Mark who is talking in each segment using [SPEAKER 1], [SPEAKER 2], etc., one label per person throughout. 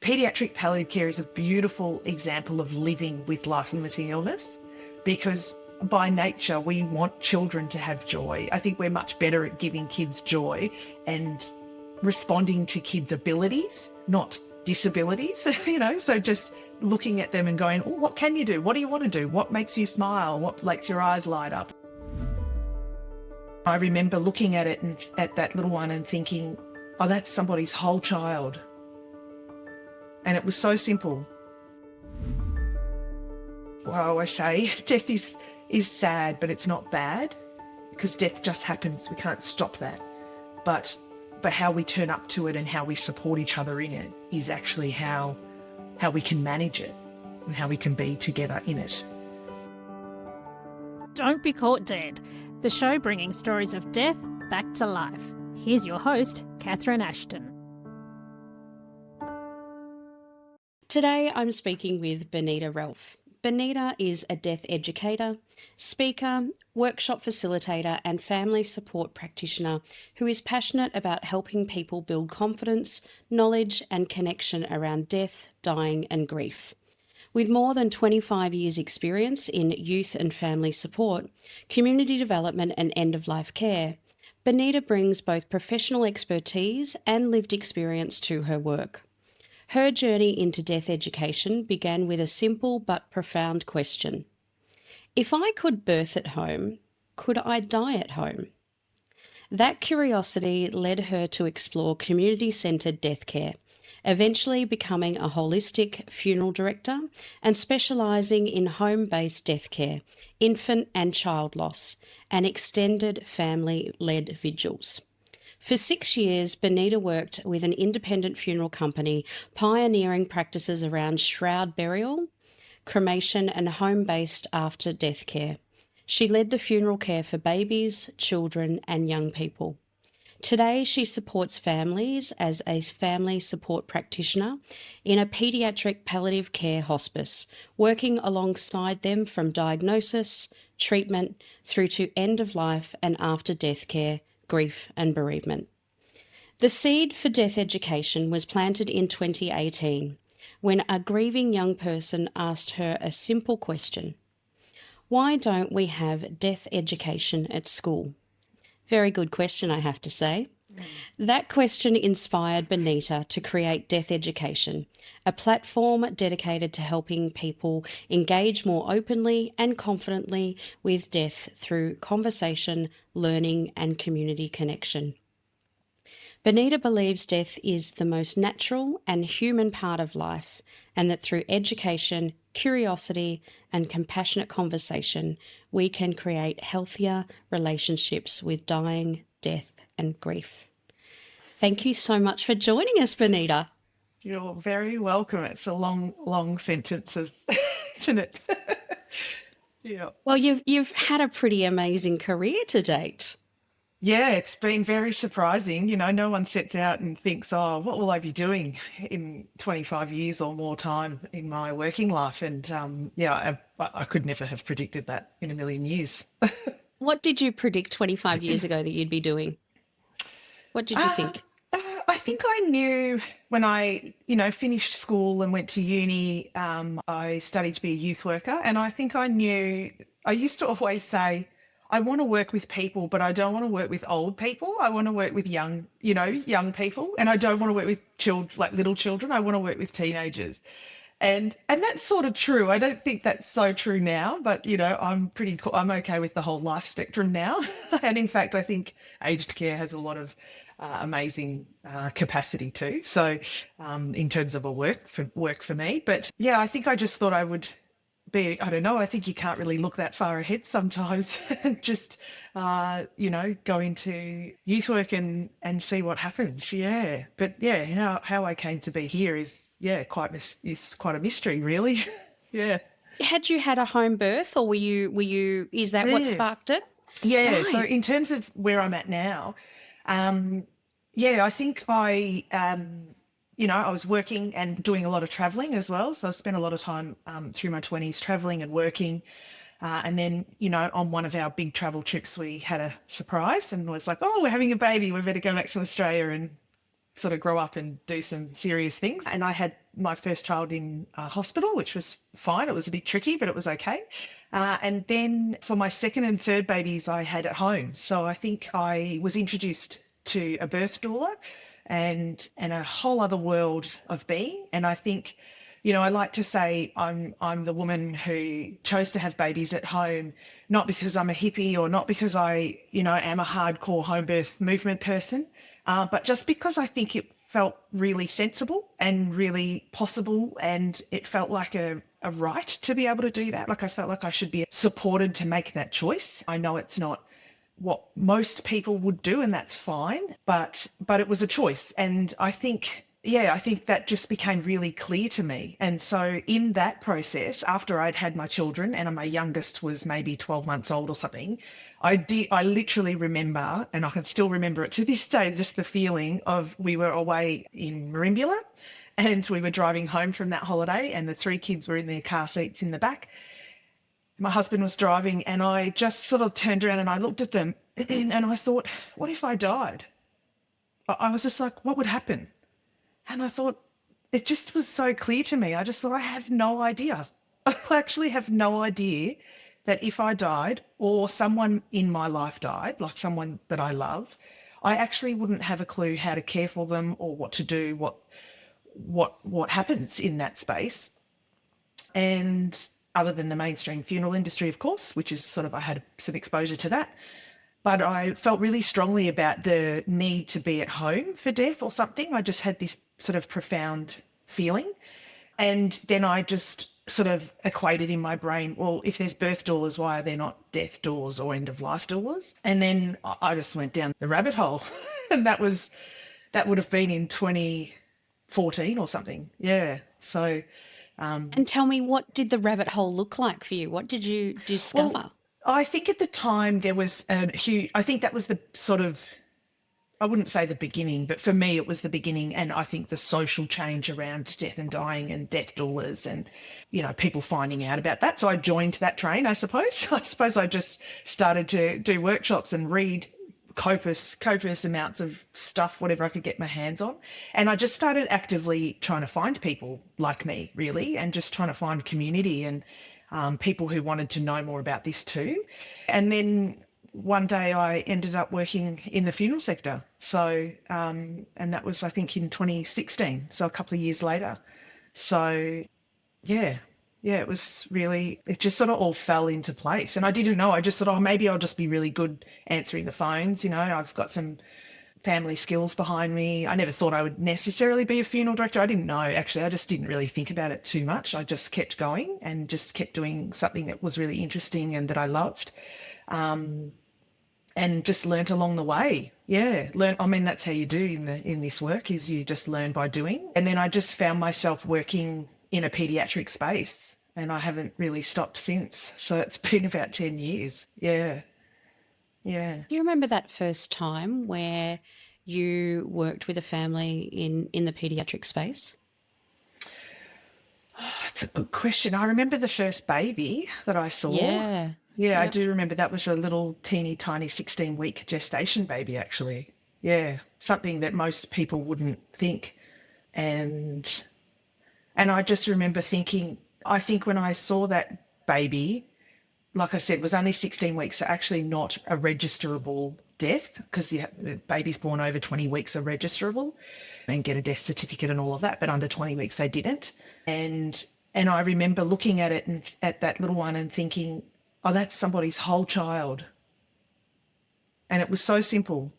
[SPEAKER 1] paediatric palliative care is a beautiful example of living with life-limiting illness because by nature we want children to have joy. I think we're much better at giving kids joy and responding to kids' abilities, not disabilities, so just looking at them and going, oh, what can you do? What do you want to do? What makes you smile? What makes your eyes light up? I remember looking at it and at that little one and thinking, oh, that's somebody's whole child. And it was so simple. Well, I say death is sad, but it's not bad because death just happens. We can't stop that. But how we turn up to it and how we support each other in it is actually how we can manage it and how we can be together in it.
[SPEAKER 2] Don't be caught dead. The show bringing stories of death back to life. Here's your host, Catherine Ashton.
[SPEAKER 3] Today I'm speaking with Bonita Ralph. Bonita is a death educator, speaker, workshop facilitator and family support practitioner who is passionate about helping people build confidence, knowledge and connection around death, dying and grief. With more than 25 years' experience in youth and family support, community development and end-of-life care, Bonita brings both professional expertise and lived experience to her work. Her journey into death education began with a simple but profound question. If I could birth at home, could I die at home? That curiosity led her to explore community-centred death care, eventually becoming a holistic funeral director and specialising in home-based death care, infant and child loss, and extended family-led vigils. For 6 years, Bonita worked with an independent funeral company pioneering practices around shroud burial, cremation and home-based after-death care. She led the funeral care for babies, children and young people. Today, she supports families as a family support practitioner in a paediatric palliative care hospice, working alongside them from diagnosis, treatment, through to end-of-life and after-death care, grief and bereavement. The seed for death education was planted in 2018 when a grieving young person asked her a simple question. Why don't we have death education at school? Very good question, I have to say. That question inspired Bonita to create Death Education, a platform dedicated to helping people engage more openly and confidently with death through conversation, learning and community connection. Bonita believes death is the most natural and human part of life, and that through education, curiosity and compassionate conversation, we can create healthier relationships with dying, death and grief. Thank you so much for joining us, Bonita.
[SPEAKER 1] You're very welcome. It's a long sentence, isn't it? Yeah.
[SPEAKER 3] Well, you've had a pretty amazing career to date.
[SPEAKER 1] Yeah, it's been very surprising. No one sets out and thinks, oh, what will I be doing in 25 years or more time in my working life? And I could never have predicted that in a million years.
[SPEAKER 3] What did you predict 25 years ago that you'd be doing? What did you think?
[SPEAKER 1] I think I knew when I, finished school and went to uni, I studied to be a youth worker. And I think I used to always say, I want to work with people, but I don't want to work with old people. I want to work with young people. And I don't want to work with children, like little children. I want to work with teenagers. And that's sort of true. I don't think that's so true now, but, I'm okay with the whole life spectrum now. And in fact, I think aged care has a lot of amazing capacity too. So in terms of work for me, but yeah, I think I just thought I would be, I don't know, I think you can't really look that far ahead sometimes and just, go into youth work and see what happens. Yeah. But yeah, how I came to be here is, it's quite a mystery really. Yeah.
[SPEAKER 3] Had you had a home birth or is that what sparked it?
[SPEAKER 1] Yeah.
[SPEAKER 3] Right.
[SPEAKER 1] So in terms of where I'm at now, I think I was working and doing a lot of traveling as well. So I spent a lot of time through my 20s traveling and working. And then, on one of our big travel trips, we had a surprise and was like, oh, we're having a baby. We better go back to Australia and sort of grow up and do some serious things. And I had my first child in hospital, which was fine. It was a bit tricky, but it was okay. And then for my second and third babies, I had at home. So I think I was introduced to a birth doula and a whole other world of being. And I think, you know, I like to say I'm the woman who chose to have babies at home, not because I'm a hippie or not because I, you know, am a hardcore home birth movement person, but just because I think it felt really sensible and really possible, and it felt like a right to be able to do that. Like I felt like I should be supported to make that choice. I know it's not what most people would do, and that's fine, but it was a choice. And I think that just became really clear to me. And so in that process, after I'd had my children, and my youngest was maybe 12 months old or something, I literally remember, and I can still remember it to this day, just the feeling of, we were away in Merimbula and we were driving home from that holiday, and the three kids were in their car seats in the back. My husband was driving, and I just sort of turned around and I looked at them and I thought, what if I died? I was just like, what would happen? And I thought, it just was so clear to me. I just thought, I have no idea. I actually have no idea that if I died, or someone in my life died, like someone that I love, I actually wouldn't have a clue how to care for them or what to do, what happens in that space. And other than the mainstream funeral industry, of course, which is sort of, I had some exposure to that. But I felt really strongly about the need to be at home for death or something. I just had this sort of profound feeling. And then I just sort of equated in my brain, well, if there's birth doulas, why are there not death doulas or end of life doulas? And then I just went down the rabbit hole. And that would have been in 2014 or something. Yeah. So.
[SPEAKER 3] And tell me, what did the rabbit hole look like for you? What did you discover?
[SPEAKER 1] Well, I think at the time there was a huge, I think that was the sort of, I wouldn't say the beginning, but for me it was the beginning. And I think the social change around death and dying and death doulas and, you know, people finding out about that. So I joined that train, I suppose. I suppose I just started to do workshops and read copious amounts of stuff, whatever I could get my hands on. And I just started actively trying to find people like me, really, and just trying to find community and people who wanted to know more about this too. And then one day I ended up working in the funeral sector. So, and that was, I think, in 2016, so a couple of years later. So, yeah, it was really, it just sort of all fell into place. And I didn't know, I just thought, oh, maybe I'll just be really good answering the phones. You know, I've got some family skills behind me. I never thought I would necessarily be a funeral director. I didn't know, actually. I just didn't really think about it too much. I just kept going and just kept doing something that was really interesting and that I loved. And just learnt along the way. Yeah, I mean, that's how you do in this work, is you just learn by doing. And then I just found myself working in a paediatric space, and I haven't really stopped since. So it's been about 10 years. Yeah.
[SPEAKER 3] Do you remember that first time where you worked with a family in the paediatric space?
[SPEAKER 1] That's a good question. I remember the first baby that I saw.
[SPEAKER 3] Yeah.
[SPEAKER 1] I do remember that was a little teeny tiny 16-week gestation baby, actually. Yeah, something that most people wouldn't think. And I just remember thinking, I think when I saw that baby, like I said, was only 16 weeks, so actually not a registerable death, because the babies born over 20 weeks are registerable and get a death certificate and all of that, but under 20 weeks they didn't. And I remember looking at it and at that little one and thinking, oh, that's somebody's whole child. And it was so simple.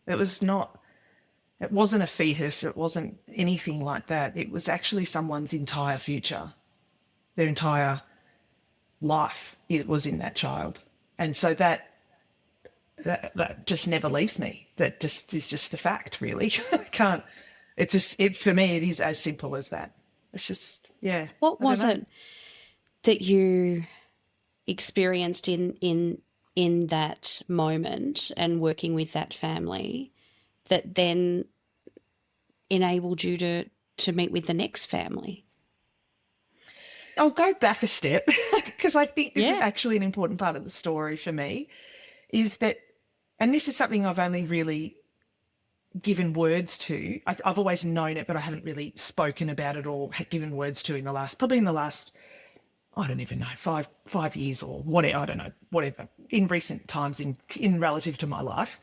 [SPEAKER 1] It wasn't a fetus. It wasn't anything like that. It was actually someone's entire future. Their entire life, it was in that child. And so that just never leaves me. That just is just the fact, really. I can't, for me, it is as simple as that. It's just, yeah.
[SPEAKER 3] What was it that you experienced in that moment and working with that family that then enabled you to meet with the next family?
[SPEAKER 1] I'll go back a step because I think this is actually an important part of the story for me, is that, and this is something I've only really given words to. I've always known it, but I haven't really spoken about it or given words to probably in the last, I don't even know, 5 years or whatever, I don't know, whatever, in recent times in relative to my life,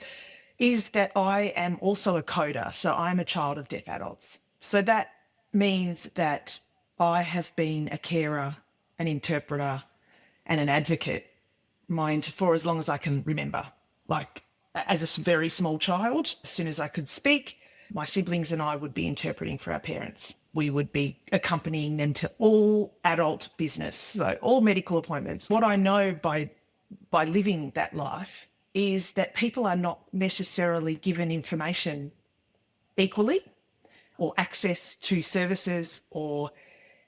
[SPEAKER 1] is that I am also a coder. So I'm a child of deaf adults. So that means that I have been a carer, an interpreter, and an advocate for as long as I can remember. Like as a very small child, as soon as I could speak, my siblings and I would be interpreting for our parents. We would be accompanying them to all adult business, so all medical appointments. What I know by living that life is that people are not necessarily given information equally or access to services,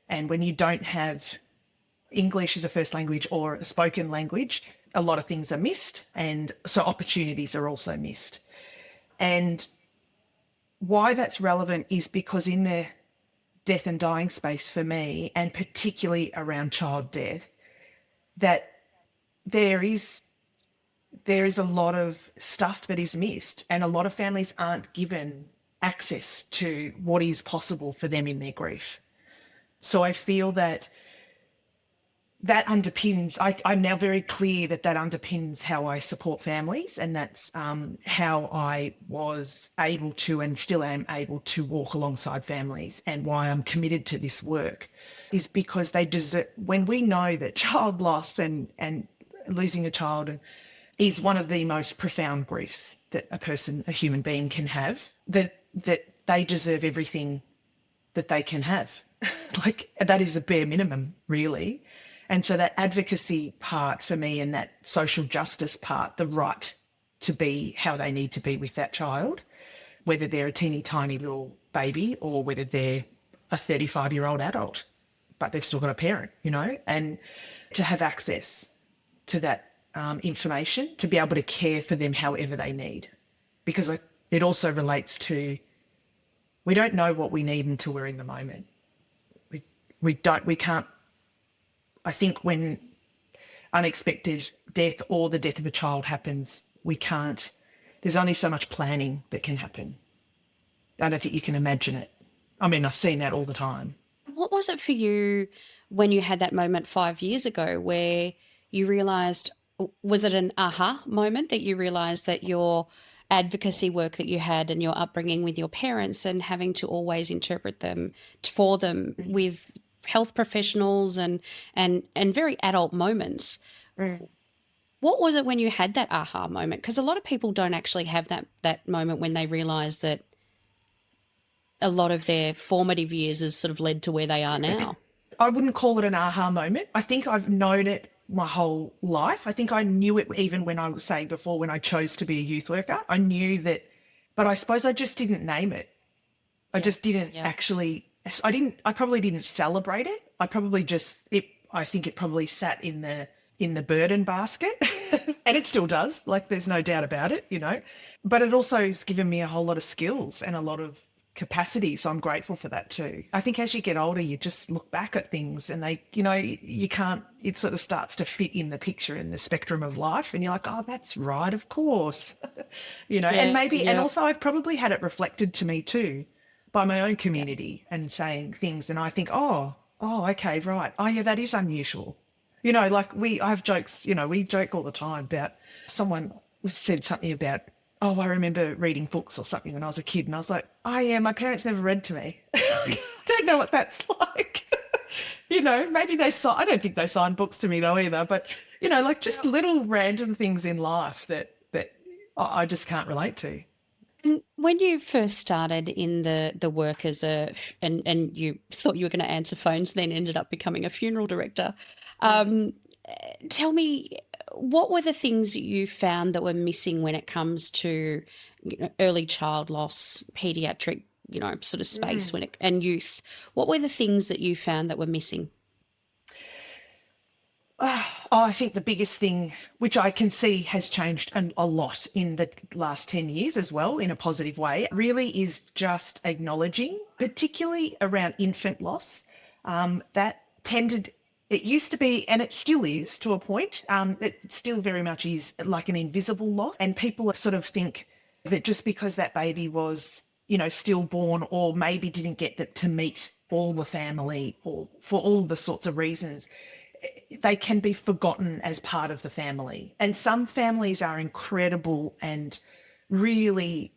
[SPEAKER 1] and when you don't have English as a first language or a spoken language, a lot of things are missed, and so opportunities are also missed. And why that's relevant is because in the death and dying space for me, and particularly around child death, that there is a lot of stuff that is missed, and a lot of families aren't given access to what is possible for them in their grief. So I feel that underpins, I'm now very clear that underpins how I support families, and that's how I was able to and still am able to walk alongside families, and why I'm committed to this work is because they deserve, when we know that child loss and losing a child is one of the most profound griefs that a human being can have, that they deserve everything that they can have. Like, that is a bare minimum, really. And so that advocacy part for me, and that social justice part, the right to be how they need to be with that child, whether they're a teeny tiny little baby or whether they're a 35-year-old adult, but they've still got a parent, and to have access to that information, to be able to care for them however they need. Because it also relates to, we don't know what we need until we're in the moment. We can't, I think when unexpected death or the death of a child happens, there's only so much planning that can happen. I don't think you can imagine it. I mean, I've seen that all the time.
[SPEAKER 3] What was it for you when you had that moment 5 years ago where you realised, was it an aha moment that you realised that your advocacy work that you had and your upbringing with your parents and having to always interpret them for them with health professionals and very adult moments. What was it when you had that aha moment? Because a lot of people don't actually have that moment when they realise that a lot of their formative years has sort of led to where they are now.
[SPEAKER 1] I wouldn't call it an aha moment. I think I've known it my whole life. I think I knew it even when I was saying before, when I chose to be a youth worker. I knew that, but I suppose I just didn't name it. I just didn't actually, I probably didn't celebrate it. I think it probably sat in the burden basket and it still does. Like, there's no doubt about it, but it also has given me a whole lot of skills and a lot of capacity. So I'm grateful for that too. I think as you get older, you just look back at things and it sort of starts to fit in the picture, in the spectrum of life. And you're like, oh, that's right, of course. And also I've probably had it reflected to me too by my own community and saying things. And I think, oh, okay, right. Oh yeah, that is unusual. I have jokes, we joke all the time about someone said something about, oh, I remember reading books or something when I was a kid. And I was like, oh, yeah, my parents never read to me. Don't know what that's like. Maybe I don't think they signed books to me though either. But, just little random things in life that I just can't relate to.
[SPEAKER 3] And when you first started in the work as and you thought you were going to answer phones, then ended up becoming a funeral director, tell me, what were the things that you found that were missing when it comes to early child loss, paediatric, sort of space and youth? What were the things that you found that were missing?
[SPEAKER 1] I think the biggest thing, which I can see has changed a lot in the last 10 years as well, in a positive way, really is just acknowledging, particularly around infant loss, it used to be, and it still is to a point, it still very much is like an invisible loss. And people sort of think that just because that baby was, stillborn, or maybe didn't get to meet all the family, or for all the sorts of reasons, they can be forgotten as part of the family. And some families are incredible and really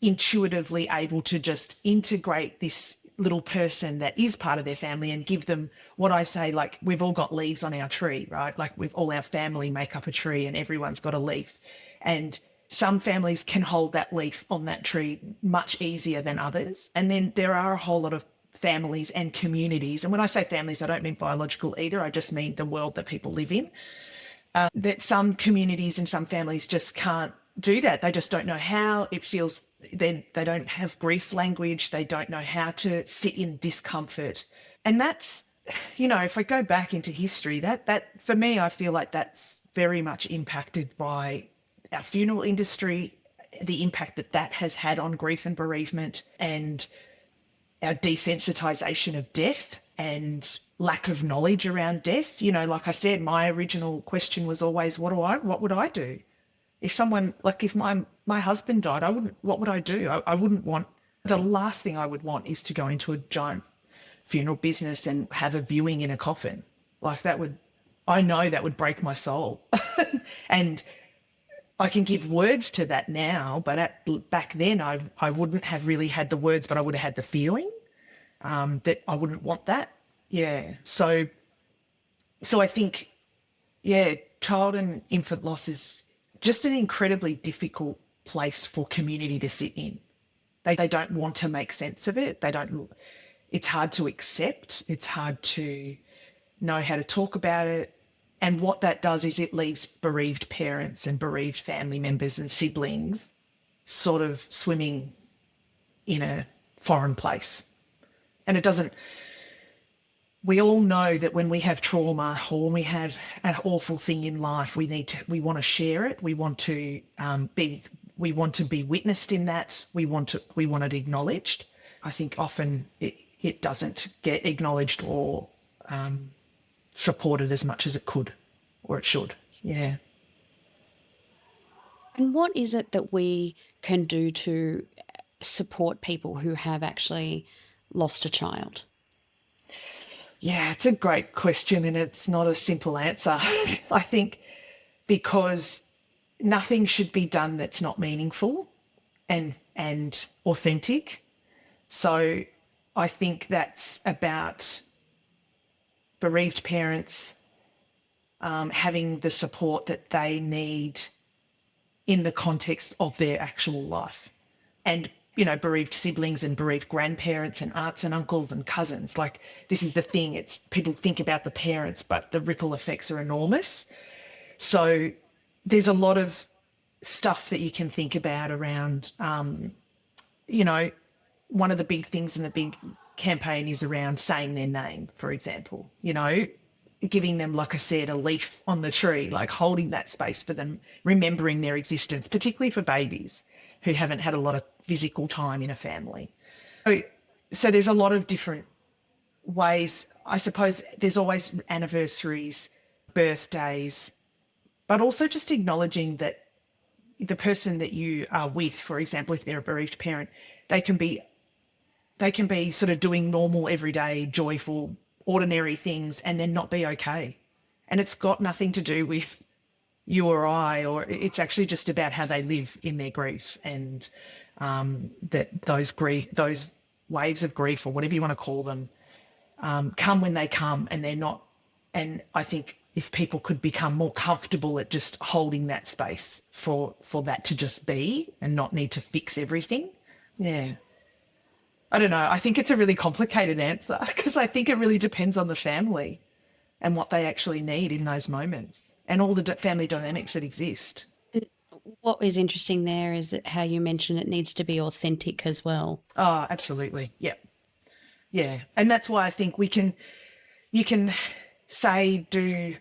[SPEAKER 1] intuitively able to just integrate this little person that is part of their family and give them what I say, like, we've all got leaves on our tree, right? Like, we've all, our family make up a tree and everyone's got a leaf. And some families can hold that leaf on that tree much easier than others. And then there are a whole lot of families and communities. And when I say families, I don't mean biological either. I just mean the world that people live in. That some communities and some families just can't do that. They just don't know how. It feels they don't have grief language. They don't know how to sit in discomfort. And that's, if I go back into history, that for me, I feel like that's very much impacted by our funeral industry, the impact that has had on grief and bereavement, and our desensitization of death and lack of knowledge around death. Like I said, my original question was always, what would I do? If someone, like, if my husband died, what would I do? I wouldn't want, the last thing I would want is to go into a giant funeral business and have a viewing in a coffin. Like, I know that would break my soul. And I can give words to that now, but back then I wouldn't have really had the words, but I would have had the feeling that I wouldn't want that. Yeah. So I think, child and infant loss is just an incredibly difficult place for community to sit in. They don't want to make sense of it. It's hard to accept. It's hard to know how to talk about it. And what that does is it leaves bereaved parents and bereaved family members and siblings sort of swimming in a foreign place. And we all know that when we have trauma or when we have an awful thing in life, we want to share it. We want to be witnessed in that. We want it acknowledged. I think often it doesn't get acknowledged or supported as much as it could or it should. Yeah.
[SPEAKER 3] And what is it that we can do to support people who have actually lost a child?
[SPEAKER 1] Yeah, it's a great question, and it's not a simple answer. I think because nothing should be done that's not meaningful and authentic. So I think that's about bereaved parents having the support that they need in the context of their actual life. And, bereaved siblings and bereaved grandparents and aunts and uncles and cousins. Like, this is the thing, it's people think about the parents, but the ripple effects are enormous. So there's a lot of stuff that you can think about around, one of the big things in the big campaign is around saying their name, for example, giving them, like I said, a leaf on the tree, like holding that space for them, remembering their existence, particularly for babies who haven't had a lot of physical time in a family. So there's a lot of different ways. I suppose there's always anniversaries, birthdays, but also just acknowledging that the person that you are with, for example, if they're a bereaved parent, they can be sort of doing normal, everyday, joyful, ordinary things and then not be okay. And it's got nothing to do with you or I, or it's actually just about how they live in their grief, and that those waves of grief, or whatever you want to call them, come when they come, and they're not. And I think if people could become more comfortable at just holding that space for that to just be and not need to fix everything. Yeah. I don't know. I think it's a really complicated answer because I think it really depends on the family and what they actually need in those moments and all the family dynamics that exist.
[SPEAKER 3] What is interesting there is that how you mentioned it needs to be authentic as well.
[SPEAKER 1] Oh, absolutely. Yeah. Yeah. And that's why I think you can say, do,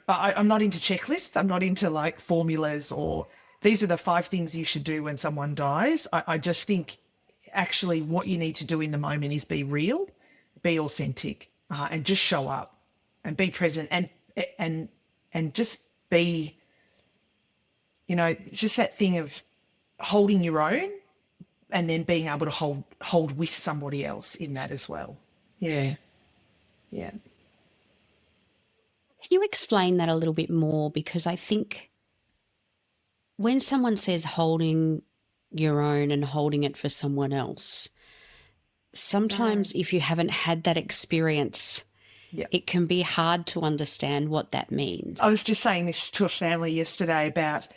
[SPEAKER 1] I'm not into checklists. I'm not into like formulas or these are the 5 things you should do when someone dies. I just think actually what you need to do in the moment is be real, be authentic, and just show up and be present and just be, it's just that thing of holding your own and then being able to hold with somebody else in that as well. Yeah. Yeah.
[SPEAKER 3] Can you explain that a little bit more? Because I think when someone says holding your own and holding it for someone else, sometimes if you haven't had that experience,
[SPEAKER 1] Yeah.
[SPEAKER 3] it can be hard to understand what that means.
[SPEAKER 1] I was just saying this to a family yesterday about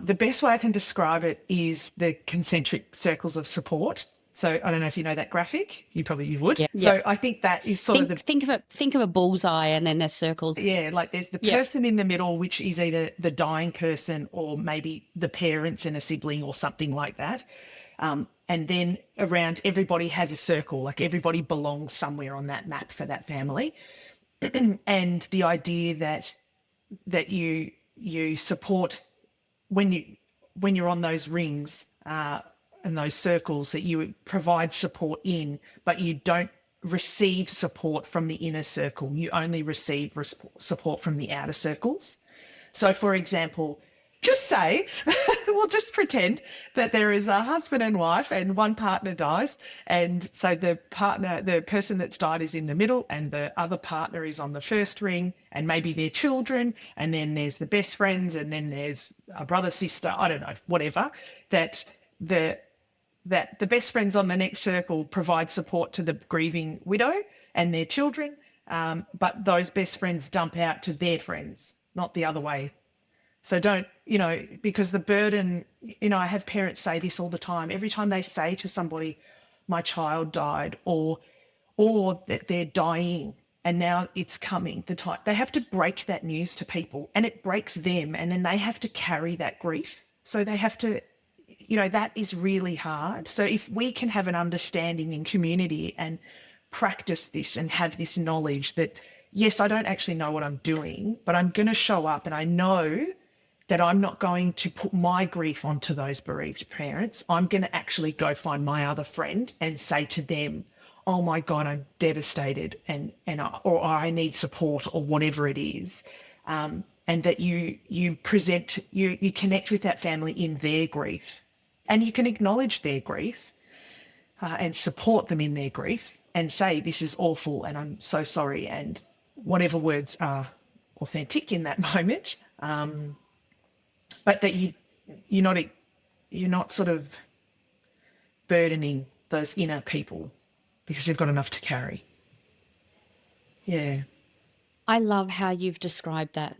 [SPEAKER 1] the best way I can describe it is the concentric circles of support. So I don't know if you know that graphic. You would.
[SPEAKER 3] Yeah.
[SPEAKER 1] So I think that is sort of the
[SPEAKER 3] think of a bullseye, and then there's circles.
[SPEAKER 1] yeah, like there's the person in the middle, which is either the dying person or maybe the parents and a sibling or something like that. And then around everybody has a circle, like everybody belongs somewhere on that map for that family. And the idea that you support when you're on those rings and those circles, that you provide support in, but you don't receive support from the inner circle. You only receive support from the outer circles. So, for example, just say, we'll just pretend that there is a husband and wife and one partner dies. And so the person that's died is in the middle and the other partner is on the first ring and maybe their children. And then there's the best friends and then there's a brother, sister, I don't know, whatever, that the best friends on the next circle provide support to the grieving widow and their children. But those best friends dump out to their friends, not the other way. So don't, because the burden, I have parents say this all the time. Every time they say to somebody, my child died, or that they're dying and now it's coming, they have to break that news to people and it breaks them and then they have to carry that grief. So they have to, that is really hard. So if we can have an understanding in community and practice this and have this knowledge that, yes, I don't actually know what I'm doing, but I'm going to show up and I know that I'm not going to put my grief onto those bereaved parents. I'm going to actually go find my other friend and say to them, oh my God, I'm devastated or I need support or whatever it is. And that you connect with that family in their grief and you can acknowledge their grief and support them in their grief and say, this is awful and I'm so sorry, and whatever words are authentic in that moment. But that you're not sort of burdening those inner people because you've got enough to carry. Yeah.
[SPEAKER 3] I love how you've described that.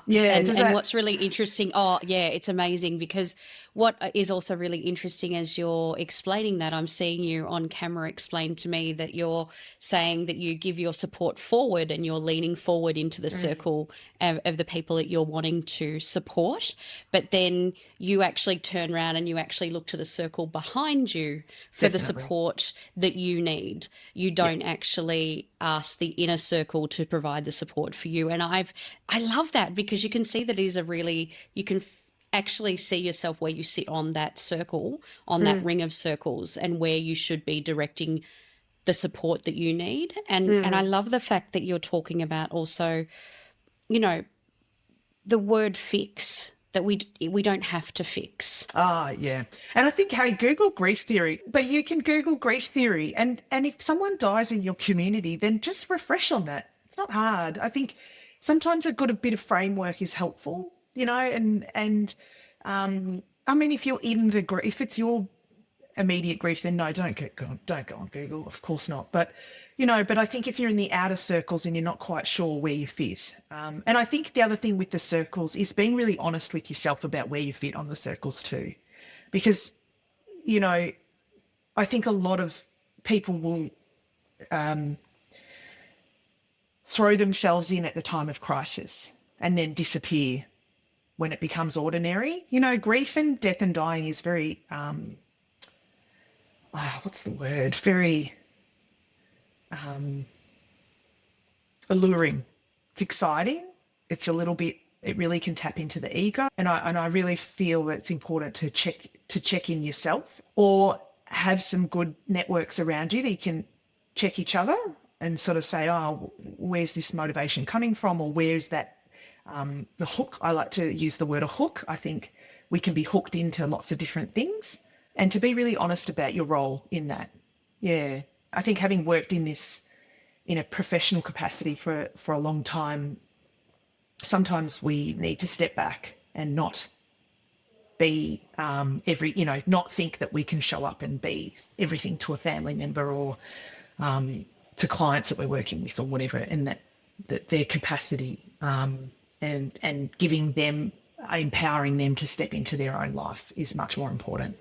[SPEAKER 1] Yeah.
[SPEAKER 3] And what's really interesting, it's amazing, because what is also really interesting as you're explaining that, I'm seeing you on camera explain to me that you're saying that you give your support forward and you're leaning forward into the circle of the people that you're wanting to support, but then you actually turn around and you actually look to the circle behind you for the support that you need. You don't actually ask the inner circle to provide the support for you. And I love that, because you can see that it is you can actually see yourself where you sit on that circle, on that ring of circles, and where you should be directing the support that you need. And I love the fact that you're talking about also, the word fix, that we don't have to fix.
[SPEAKER 1] Yeah. And I think, hey, Google grief theory, but you can Google grief theory. And if someone dies in your community, then just refresh on that. It's not hard. I think sometimes a bit of framework is helpful, and I mean, if you're in the grief, if it's your immediate grief, then no, don't go on Google, of course not. But, but I think if you're in the outer circles and you're not quite sure where you fit, and I think the other thing with the circles is being really honest with yourself about where you fit on the circles too. Because, I think a lot of people will throw themselves in at the time of crisis and then disappear when it becomes ordinary. Grief and death and dying is very, what's the word? Very alluring. It's exciting. It's a little bit, it really can tap into the ego. And I really feel that it's important to check in yourself, or have some good networks around you that you can check each other and sort of say, where's this motivation coming from? Or where's that, the hook? I like to use the word a hook. I think we can be hooked into lots of different things, and to be really honest about your role in that. Yeah. I think having worked in this in a professional capacity for a long time, sometimes we need to step back and not be not think that we can show up and be everything to a family member or to clients that we're working with or whatever, and that their capacity and giving them, empowering them to step into their own life is much more important.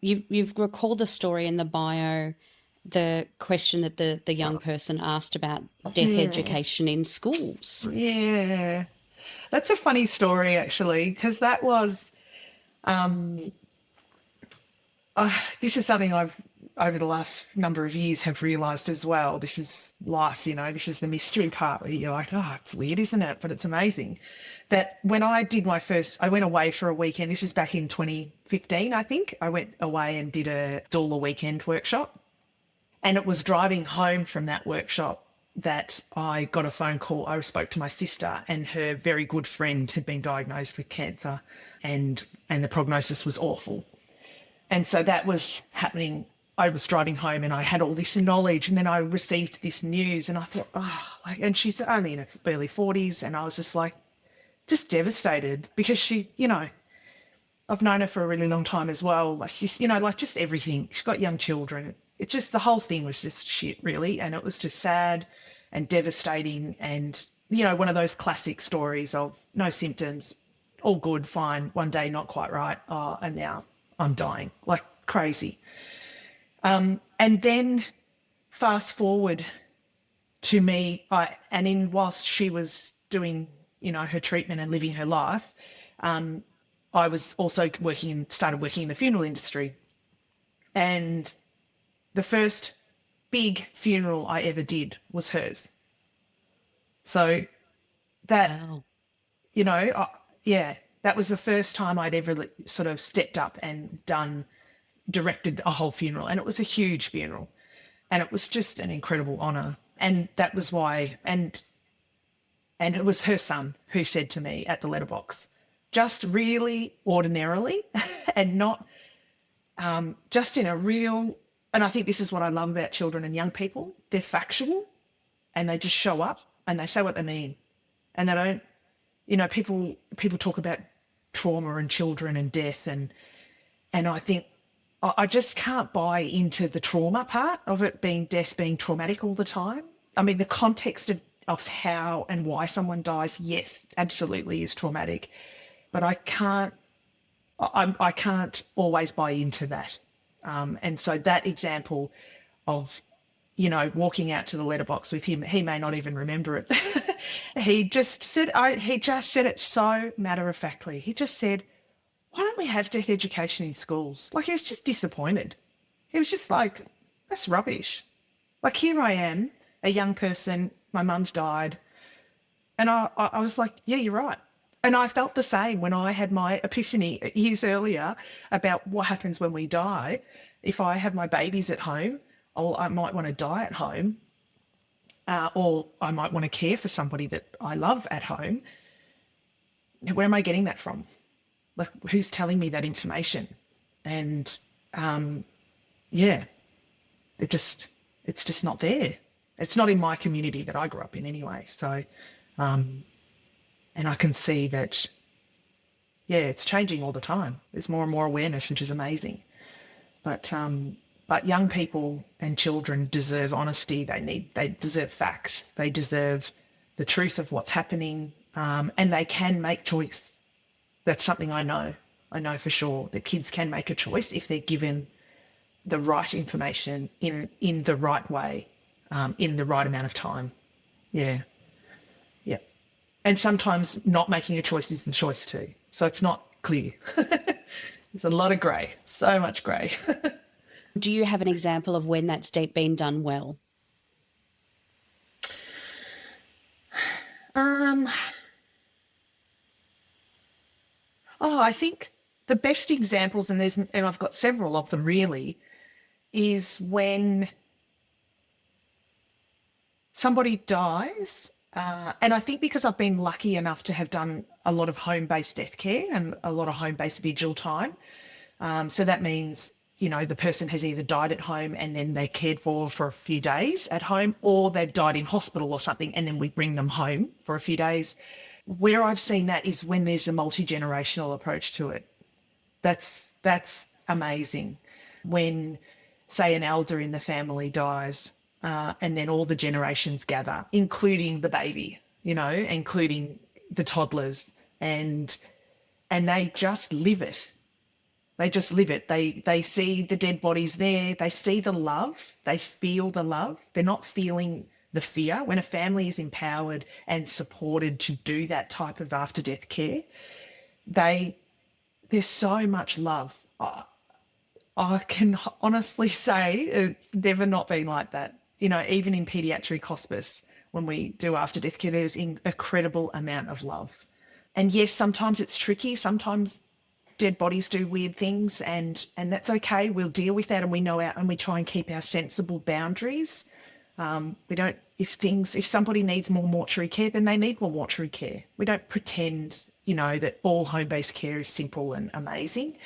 [SPEAKER 3] You've recalled the story in the bio, the question that the young person asked about death education in schools.
[SPEAKER 1] Yeah. That's a funny story, actually, because that was, this is something I've, over the last number of years, have realised as well. This is life, this is the mystery part where you're like, oh, it's weird, isn't it? But it's amazing. That when I did I went away for a weekend. This is back in 2015, I think. I went away and did a doula weekend workshop. And it was driving home from that workshop that I got a phone call. I spoke to my sister, and her very good friend had been diagnosed with cancer, and the prognosis was awful. And so that was happening. I was driving home and I had all this knowledge, and then I received this news, and I thought, and she's only in her early 40s, and I was just like, just devastated, because she, I've known her for a really long time as well. Like she's, just everything. She's got young children. It's just, the whole thing was just shit, really. And it was just sad and devastating. And, one of those classic stories of no symptoms, all good, fine, one day not quite right. Oh, and now I'm dying like crazy. And then fast forward to me, whilst she was doing, her treatment and living her life, I was also started working in the funeral industry. And the first big funeral I ever did was hers. So that,
[SPEAKER 3] Wow.
[SPEAKER 1] That was the first time I'd ever sort of stepped up and directed a whole funeral. And it was a huge funeral. And it was just an incredible honour. And that was why, and it was her son who said to me at the letterbox, just really ordinarily and not just in a real, and I think this is what I love about children and young people. They're factual, and they just show up and they say what they mean. And they don't, people talk about trauma and children and death, and I think I just can't buy into the trauma part of it being death being traumatic all the time. I mean, the context of how and why someone dies, yes, absolutely is traumatic, but I can't always buy into that. And so that example of, walking out to the letterbox with him, he may not even remember it. He just said it so matter-of-factly. He just said, why don't we have death education in schools? Like, he was just disappointed. He was just like, that's rubbish. Like, here I am, a young person, my mum's died, and I was like, yeah, you're right. And I felt the same when I had my epiphany years earlier about what happens when we die. If I have my babies at home, I might want to die at home, or I might want to care for somebody that I love at home. Where am I getting that from? Like, who's telling me that information? And it's just not there. It's not in my community that I grew up in anyway. So, and I can see that, it's changing all the time. There's more and more awareness, which is amazing. But young people and children deserve honesty. They deserve facts. They deserve the truth of what's happening, and they can make choice. That's something I know. I know for sure that kids can make a choice if they're given the right information in the right way, in the right amount of time. Yeah. Yeah. And sometimes not making a choice is the choice too. So it's not clear. There's a lot of grey, so much grey.
[SPEAKER 3] Do you have an example of when that's been done well?
[SPEAKER 1] I think the best examples, and I've got several of them really, is when somebody dies And I think because I've been lucky enough to have done a lot of home-based death care and a lot of home-based vigil time. So that means, the person has either died at home and then they're cared for a few days at home, or they've died in hospital or something and then we bring them home for a few days. Where I've seen that is when there's a multi-generational approach to it. That's amazing. When, say, an elder in the family dies, and then all the generations gather, including the baby, including the toddlers, and they just live it. They just live it. They see the dead bodies there. They see the love. They feel the love. They're not feeling the fear. When a family is empowered and supported to do that type of after death care, there's so much love. I can honestly say it's never not been like that. Even in paediatric hospice, when we do after death care, there's an incredible amount of love. And yes, sometimes it's tricky. Sometimes dead bodies do weird things, and that's okay. We'll deal with that, and we try and keep our sensible boundaries. We don't, if somebody needs more mortuary care, then they need more mortuary care. We don't pretend, that all home-based care is simple and amazing.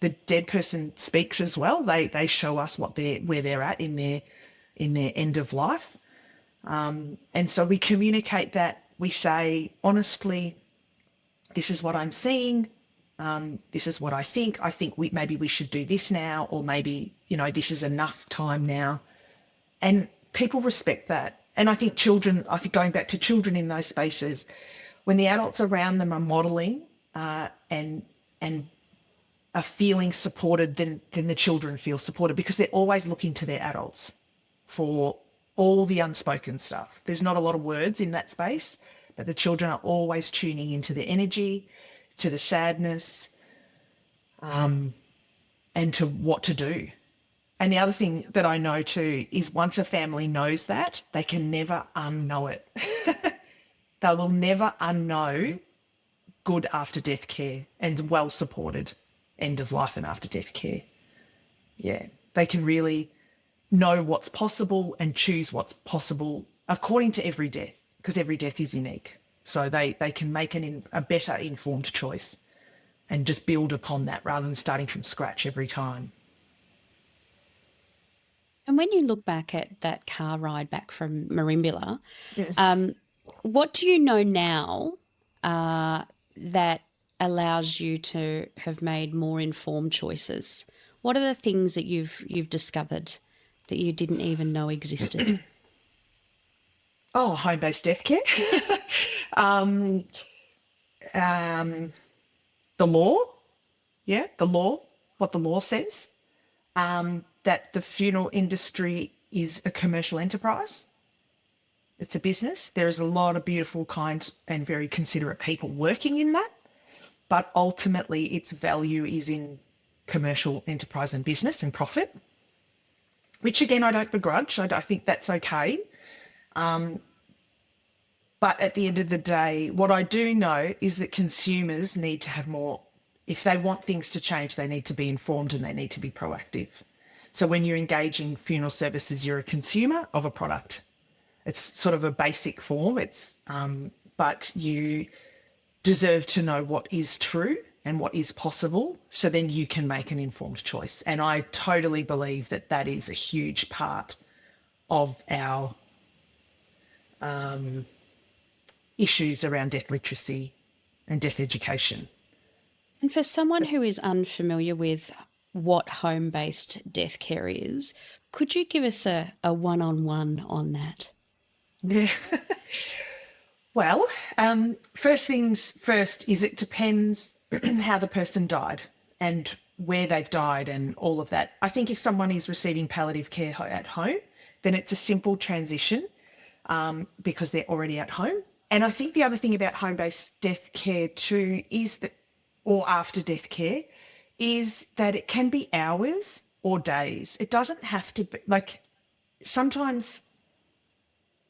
[SPEAKER 1] The dead person speaks as well. They show us where they're at in their end of life. And so we communicate that. We say, honestly, this is what I'm seeing. This is what I think. I think maybe we should do this now, or maybe, this is enough time now. And people respect that. And I think going back to children in those spaces, when the adults around them are modelling and are feeling supported, then the children feel supported, because they're always looking to their adults for all the unspoken stuff. There's not a lot of words in that space, but the children are always tuning into the energy, to the sadness, and to what to do. And the other thing that I know too is once a family knows that, they can never unknow it. They will never unknow good after death care and well supported end of life and after death care. Yeah, they can really know what's possible and choose what's possible according to every death, because every death is unique. So they can make a better informed choice and just build upon that rather than starting from scratch every time.
[SPEAKER 3] And when you look back at that car ride back from Merimbula,
[SPEAKER 1] Yes.
[SPEAKER 3] what do you know now that allows you to have made more informed choices? What are the things that you've discovered that you didn't even know existed?
[SPEAKER 1] Home-based death care. The law. Yeah, what the law says. That the funeral industry is a commercial enterprise. It's a business. There's a lot of beautiful, kind and very considerate people working in that. But ultimately its value is in commercial enterprise and business and profit, which again, I don't begrudge. I think that's okay. But at the end of the day, what I do know is that consumers need to have more. If they want things to change, they need to be informed and they need to be proactive. So when you're engaging funeral services, you're a consumer of a product. It's sort of a basic form. But you deserve to know what is true and what is possible, so then you can make an informed choice. And I totally believe that that is a huge part of our issues around death literacy and death education.
[SPEAKER 3] And for someone who is unfamiliar with what home-based death care is, could you give us a one-on-one on that?
[SPEAKER 1] Yeah. Well, first things first is it depends how the person died and where they've died and all of that. I think if someone is receiving palliative care at home, then it's a simple transition because they're already at home. And I think the other thing about home-based death care too is that, or after death care, is that it can be hours or days. It doesn't have to be, like, sometimes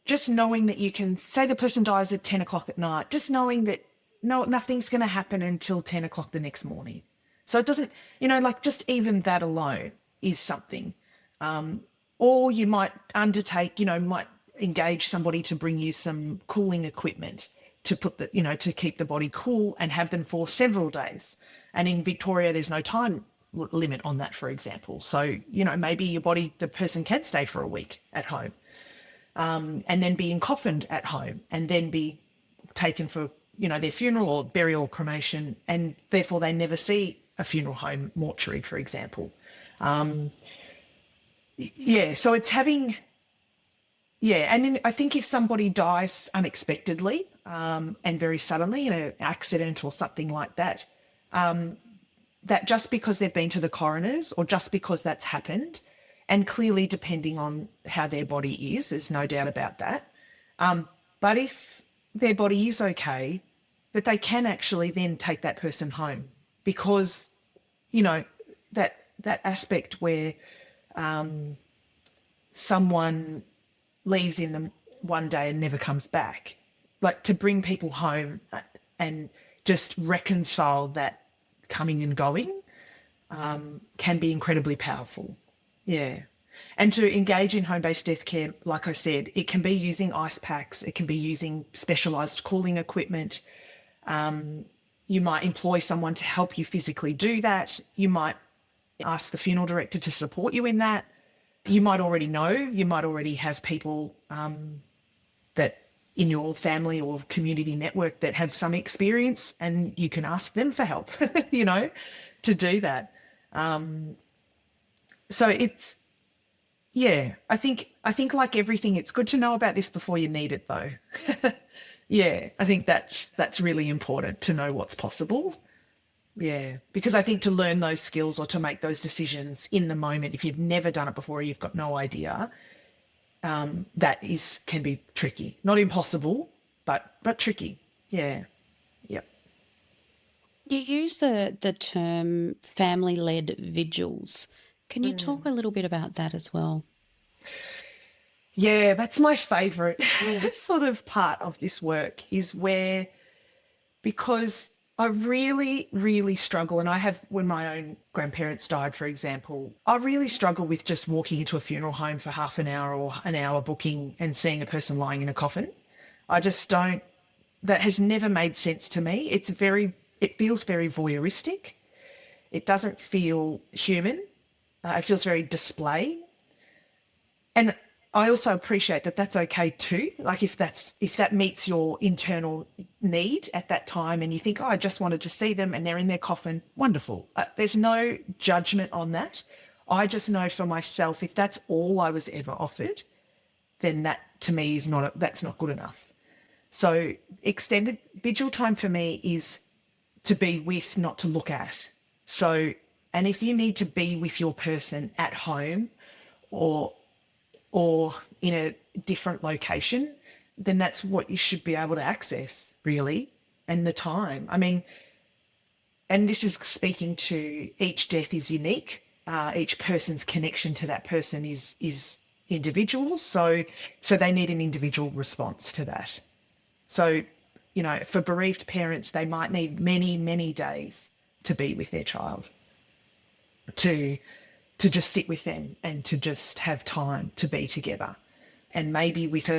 [SPEAKER 1] just knowing that you can, say the person dies at 10 o'clock at night, just knowing that nothing's going to happen until 10 o'clock the next morning. So it doesn't, just even that alone is something. Or you might undertake, engage somebody to bring you some cooling equipment to put the, to keep the body cool and have them for several days. And in Victoria, there's no time limit on that, for example. So, maybe the person can stay for a week at home, and then be encoffined at home and then be taken for, their funeral or burial or cremation, and therefore they never see a funeral home mortuary, for example. So it's having, and then I think if somebody dies unexpectedly and very suddenly in an accident or something like that, that just because they've been to the coroner's or just because that's happened, and clearly depending on how their body is, there's no doubt about that. But if their body is okay, that they can actually then take that person home, because, that aspect where someone leaves in them one day and never comes back, like to bring people home and just reconcile that coming and going can be incredibly powerful. Yeah. And to engage in home-based death care, like I said, it can be using ice packs, it can be using specialised cooling equipment. You might employ someone to help you physically do that. You might ask the funeral director to support you in that. You might already have people that in your family or community network that have some experience, and you can ask them for help, to do that. So it's, I think like everything, it's good to know about this before you need it, though. I think that's really important, to know what's possible. Yeah, because I think to learn those skills or to make those decisions in the moment, if you've never done it before, you've got no idea, can be tricky. Not impossible, but tricky. Yeah. Yep.
[SPEAKER 3] You use the term family-led vigils. Can you talk a little bit about that as well?
[SPEAKER 1] Yeah, that's my favourite sort of part of this work, is where, because I really, really struggle, and I have, when my own grandparents died, for example, I really struggle with just walking into a funeral home for half an hour or an hour booking and seeing a person lying in a coffin. I just don't, that has never made sense to me. It feels very voyeuristic. It doesn't feel human. It feels very display. And I also appreciate that that's okay too. Like if that meets your internal need at that time, and you think, oh, I just wanted to see them and they're in their coffin, wonderful. There's no judgment on that. I just know for myself, if that's all I was ever offered, then that to me that's not good enough. So extended vigil time for me is to be with, not to look at. So, and if you need to be with your person at home or in a different location, then that's what you should be able to access, really, and the time. I mean, and this is speaking to, each death is unique. Each person's connection to that person is individual. So they need an individual response to that. So, for bereaved parents, they might need many, many days to be with their child, to just sit with them and to just have time to be together. And maybe with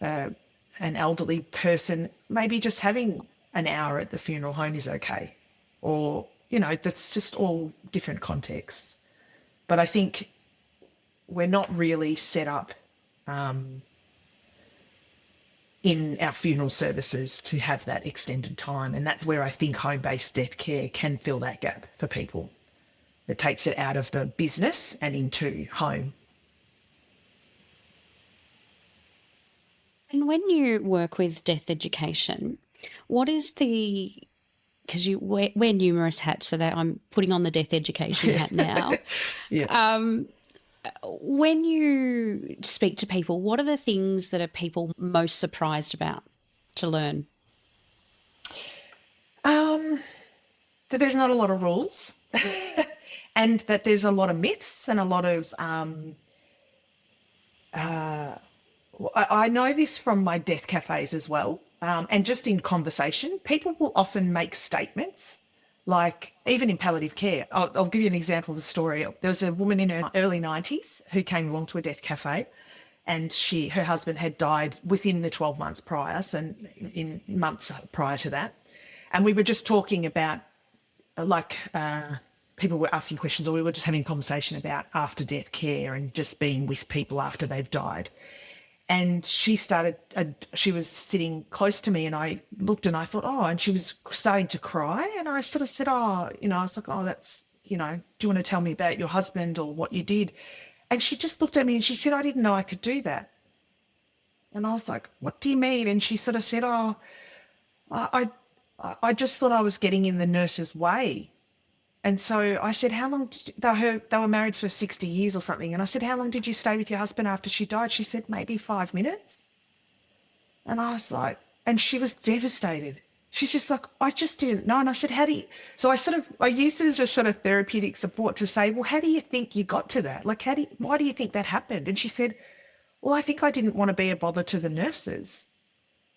[SPEAKER 1] an elderly person, maybe just having an hour at the funeral home is okay. Or, that's just all different contexts. But I think we're not really set up in our funeral services to have that extended time. And that's where I think home-based death care can fill that gap for people. It takes it out of the business and into home.
[SPEAKER 3] And when you work with death education, what is because you wear numerous hats, so that I'm putting on the death education hat now.
[SPEAKER 1] Yeah.
[SPEAKER 3] When you speak to people, what are the things that are people most surprised about to learn?
[SPEAKER 1] That there's not a lot of rules. And that there's a lot of myths and a lot of, I know this from my death cafes as well, and just in conversation, people will often make statements, like even in palliative care. I'll give you an example of the story. There was a woman in her early 90s who came along to a death cafe, and her husband had died within the 12 months prior, so in months prior to that. And we were just talking about people were asking questions, or we were just having a conversation about after death care and just being with people after they've died. And she was sitting close to me, and I looked and I thought, oh, and she was starting to cry. And I sort of said, oh, I was like, oh, that's, do you want to tell me about your husband or what you did? And she just looked at me and she said, I didn't know I could do that. And I was like, what do you mean? And she sort of said, oh, I just thought I was getting in the nurse's way. And so I said, how long they were married for 60 years or something. And I said, how long did you stay with your husband after she died? She said, maybe 5 minutes. And I was like, and she was devastated. She's just like, I just didn't know. And I said, so I used it as a sort of therapeutic support to say, well, how do you think you got to that? Like, why do you think that happened? And she said, well, I think I didn't want to be a bother to the nurses.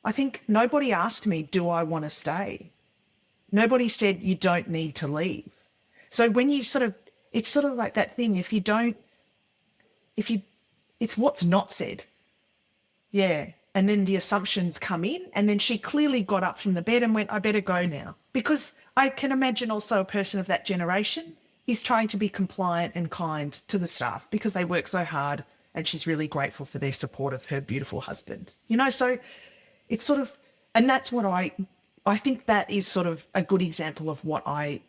[SPEAKER 1] I think nobody asked me, do I want to stay? Nobody said, you don't need to leave. So when you it's sort of like that thing, it's what's not said. Yeah. And then the assumptions come in, and then she clearly got up from the bed and went, I better go now. Because I can imagine also a person of that generation is trying to be compliant and kind to the staff because they work so hard, and she's really grateful for their support of her beautiful husband. So it's sort of, and that's what I think that is sort of a good example of what I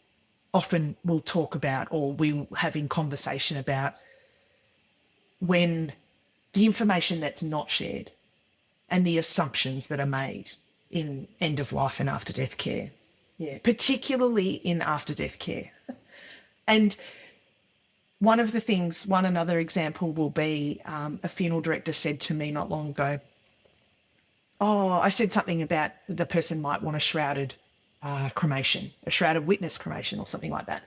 [SPEAKER 1] often will talk about, or we'll have in conversation about, when the information that's not shared and the assumptions that are made in end of life and after death care. Yeah, particularly in after death care. And another example will be, a funeral director said to me not long ago, I said something about the person might want a shrouded cremation, a shrouded witness cremation or something like that.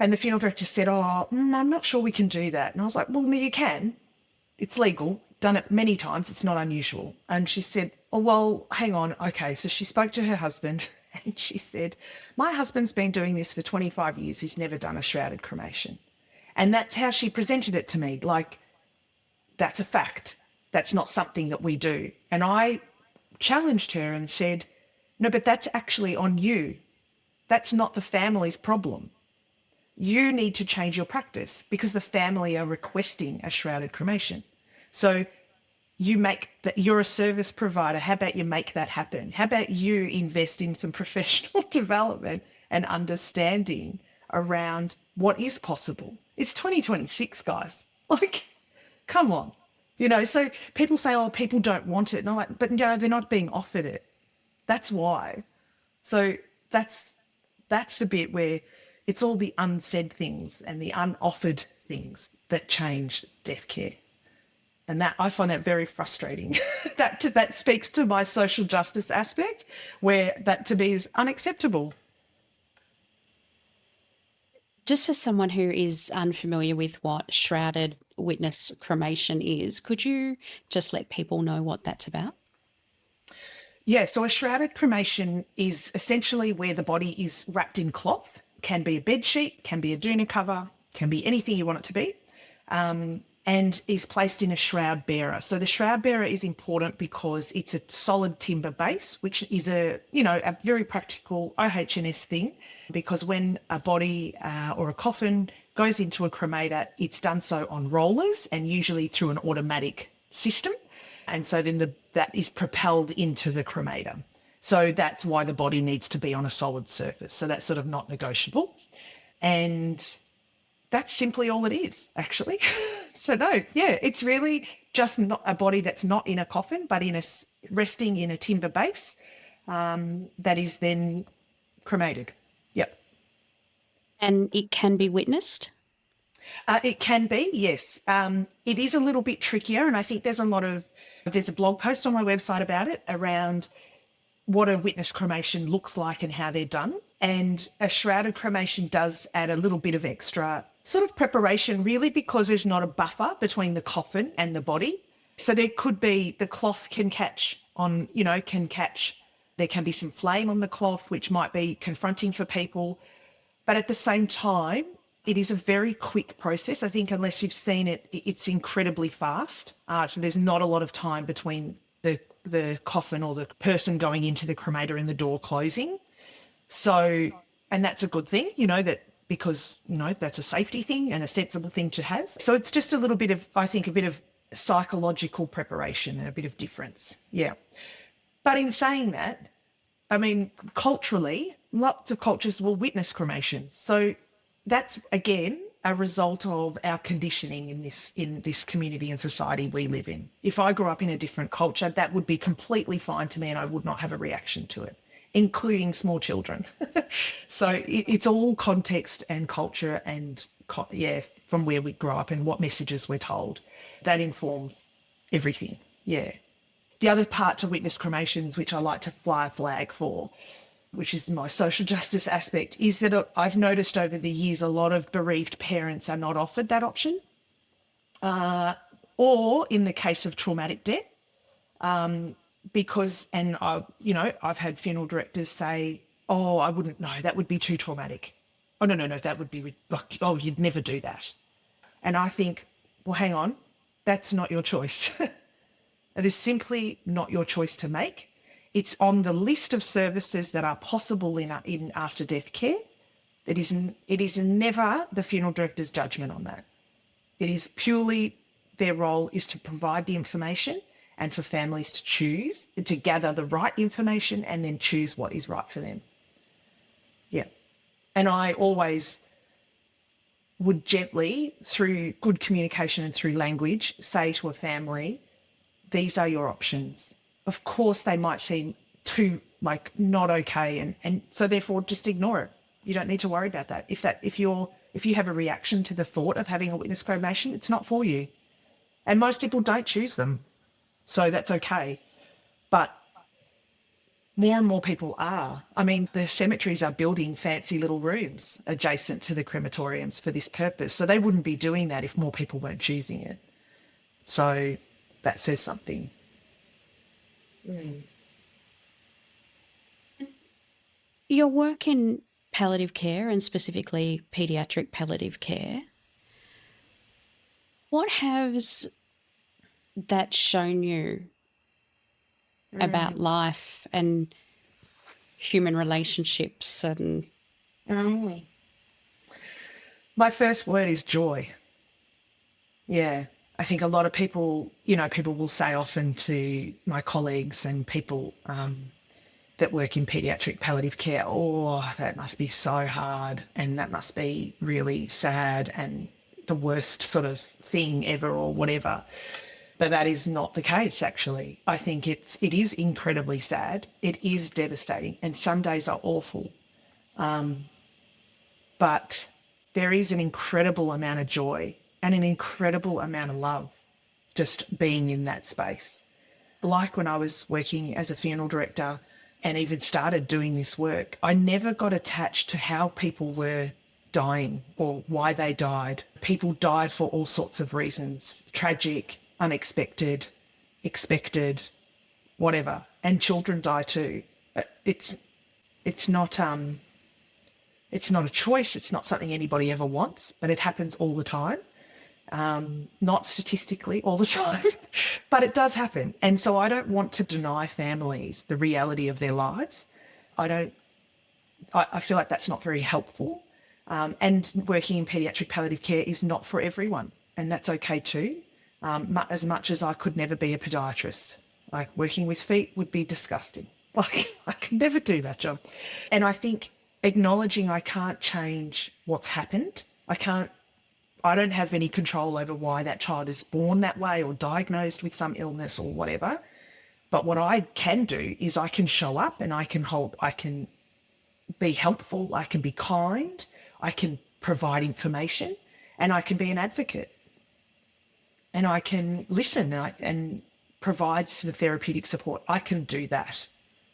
[SPEAKER 1] And the funeral director said, I'm not sure we can do that. And I was like, well, no, you can. It's legal. Done it many times. It's not unusual. And she said, oh, well, hang on. Okay. So she spoke to her husband and she said, my husband's been doing this for 25 years. He's never done a shrouded cremation. And that's how she presented it to me. Like, that's a fact. That's not something that we do. And I challenged her and said, no, but that's actually on you. That's not the family's problem. You need to change your practice because the family are requesting a shrouded cremation. So you're a service provider. How about you make that happen? How about you invest in some professional development and understanding around what is possible? It's 2026, guys. Like, come on. So people say, oh, people don't want it. And I'm like, but no, they're not being offered it. That's why. So that's the bit where it's all the unsaid things and the unoffered things that change death care. And that I find that very frustrating. that speaks to my social justice aspect, where that to me is unacceptable.
[SPEAKER 3] Just for someone who is unfamiliar with what shrouded witness cremation is, could you just let people know what that's about?
[SPEAKER 1] Yeah, so a shrouded cremation is essentially where the body is wrapped in cloth. Can be a bed sheet, can be a doona cover, can be anything you want it to be, and is placed in a shroud bearer. So the shroud bearer is important because it's a solid timber base, which is a very practical OH&S thing, because when a body or a coffin goes into a cremator, it's done so on rollers and usually through an automatic system. And so then that is propelled into the cremator. So that's why the body needs to be on a solid surface. So that's sort of not negotiable. And that's simply all it is, actually. So no, yeah, it's really just not a body that's not in a coffin, but resting in a timber base that is then cremated. Yep.
[SPEAKER 3] And it can be witnessed?
[SPEAKER 1] It can be, yes. It is a little bit trickier, and I think there's a blog post on my website about it, around what a witness cremation looks like and how they're done. And a shrouded cremation does add a little bit of extra sort of preparation, really, because there's not a buffer between the coffin and the body. So there could be, the cloth can catch, there can be some flame on the cloth, which might be confronting for people. But at the same time, It is a very quick process. I think unless you've seen it, it's incredibly fast. So there's not a lot of time between the coffin or the person going into the cremator and the door closing. So, and that's a good thing, that because, that's a safety thing and a sensible thing to have. So it's just a little bit of, I think, a bit of psychological preparation and a bit of difference. Yeah. But in saying that, I mean, culturally, lots of cultures will witness cremation. So that's, again, a result of our conditioning in this community and society we live in. If I grew up in a different culture, that would be completely fine to me and I would not have a reaction to it, including small children. So it's all context and culture and, from where we grow up and what messages we're told. That informs everything, yeah. The other part to witness cremations, which I like to fly a flag for, which is my social justice aspect, is that I've noticed over the years a lot of bereaved parents are not offered that option. Or in the case of traumatic death, because, and I've had funeral directors say, oh, I wouldn't know, that would be too traumatic. Oh, no, that would be like, oh, you'd never do that. And I think, well, hang on, that's not your choice. It is simply not your choice to make. It's on the list of services that are possible in after death care. It is never the funeral director's judgment on that. It is purely their role is to provide the information and for families to choose, to gather the right information and then choose what is right for them. Yeah. And I always would gently, through good communication and through language, say to a family, these are your options. Of course, they might seem too, not okay. And so therefore just ignore it. You don't need to worry about that. If you have a reaction to the thought of having a witness cremation, it's not for you. And most people don't choose them. So that's okay. But more and more people are. I mean, the cemeteries are building fancy little rooms adjacent to the crematoriums for this purpose. So they wouldn't be doing that if more people weren't choosing it. So that says something.
[SPEAKER 3] Your work in palliative care and specifically paediatric palliative care, what has that shown you about life and human relationships and
[SPEAKER 1] My first word is joy. Yeah. I think a lot of people, people will say often to my colleagues and people that work in paediatric palliative care, oh, that must be so hard and that must be really sad and the worst sort of thing ever or whatever. But that is not the case, actually. I think it is incredibly sad. It is devastating and some days are awful. But there is an incredible amount of joy and an incredible amount of love just being in that space. Like when I was working as a funeral director and even started doing this work, I never got attached to how people were dying or why they died. People died for all sorts of reasons, tragic, unexpected, expected, whatever. And children die too. It's not a choice. It's not something anybody ever wants, but it happens all the time. Not statistically all the time, but it does happen. And so I don't want to deny families the reality of their lives. I feel like that's not very helpful. And working in paediatric palliative care is not for everyone, and that's okay too. As much as I could never be a podiatrist, like working with feet would be disgusting. Like I could never do that job. And I think acknowledging I can't change what's happened. I don't have any control over why that child is born that way or diagnosed with some illness or whatever. But what I can do is I can show up and I can be helpful, I can be kind, I can provide information, and I can be an advocate. And I can listen and provide the therapeutic support. I can do that.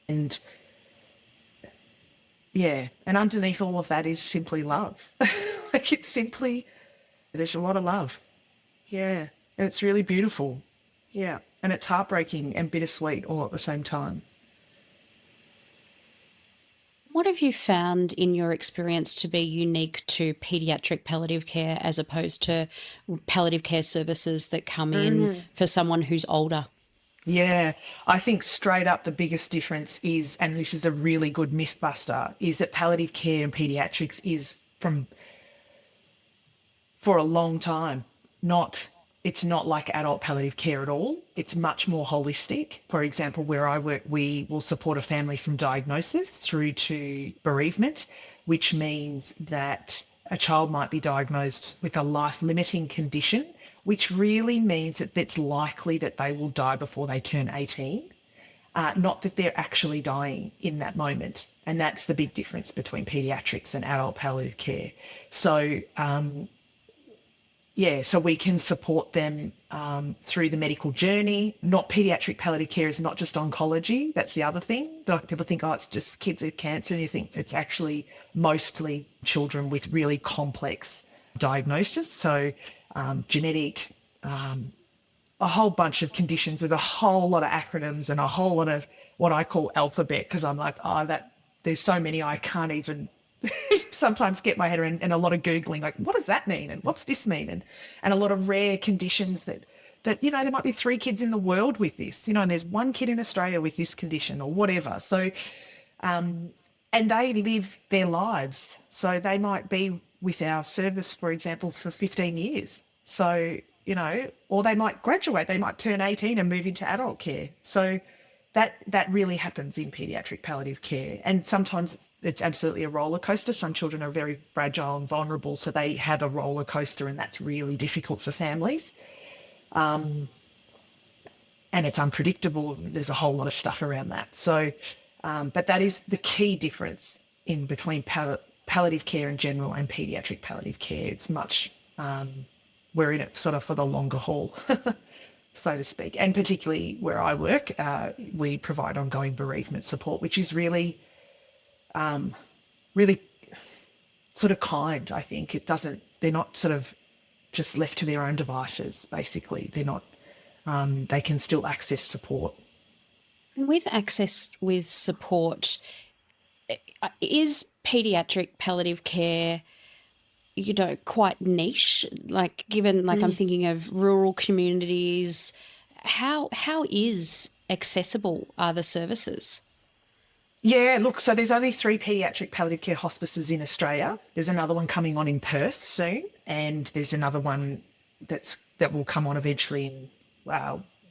[SPEAKER 1] And yeah, and underneath all of that is simply love. There's a lot of love. Yeah, and it's really beautiful. Yeah, and it's heartbreaking and bittersweet all at the same time.
[SPEAKER 3] What have you found in your experience to be unique to paediatric palliative care as opposed to palliative care services that come in for someone who's older?
[SPEAKER 1] Yeah, I think straight up the biggest difference is, and this is a really good myth buster, is that palliative care and paediatrics is from for a long time not it's not like adult palliative care at all. It's much more holistic. For example, where I work, we will support a family from diagnosis through to bereavement, which means that a child might be diagnosed with a life-limiting condition, which really means that it's likely that they will die before they turn 18, not that they're actually dying in that moment. And that's the big difference between paediatrics and adult palliative care. So so we can support them through the medical journey. Not paediatric palliative care is not just oncology. That's the other thing. Like people think, oh, it's just kids with cancer. And you think it's actually mostly children with really complex diagnosis. So genetic, a whole bunch of conditions with a whole lot of acronyms and a whole lot of what I call alphabet, because I'm like, there's so many I can't even sometimes get my head around, and a lot of Googling, like, what does that mean? And what's this mean? And a lot of rare conditions that, there might be 3 kids in the world with this, and there's 1 kid in Australia with this condition or whatever. So, and they live their lives. So they might be with our service, for example, for 15 years. So, or they might graduate, they might turn 18 and move into adult care. So that really happens in paediatric palliative care. And sometimes it's absolutely a roller coaster. Some children are very fragile and vulnerable, so they have a roller coaster, and that's really difficult for families. And it's unpredictable. There's a whole lot of stuff around that. So, but that is the key difference in between palliative care in general and paediatric palliative care. It's much, we're in it sort of for the longer haul, so to speak. And particularly where I work, we provide ongoing bereavement support, which is really sort of kind, I think. They're not sort of just left to their own devices, basically. They're not, they can still access support.
[SPEAKER 3] And with access with support, is paediatric palliative care, quite niche? Like, given, I'm thinking of rural communities, how is accessible are the services?
[SPEAKER 1] Yeah, look, so there's only 3 paediatric palliative care hospices in Australia. There's another one coming on in Perth soon, and there's another one that will come on eventually in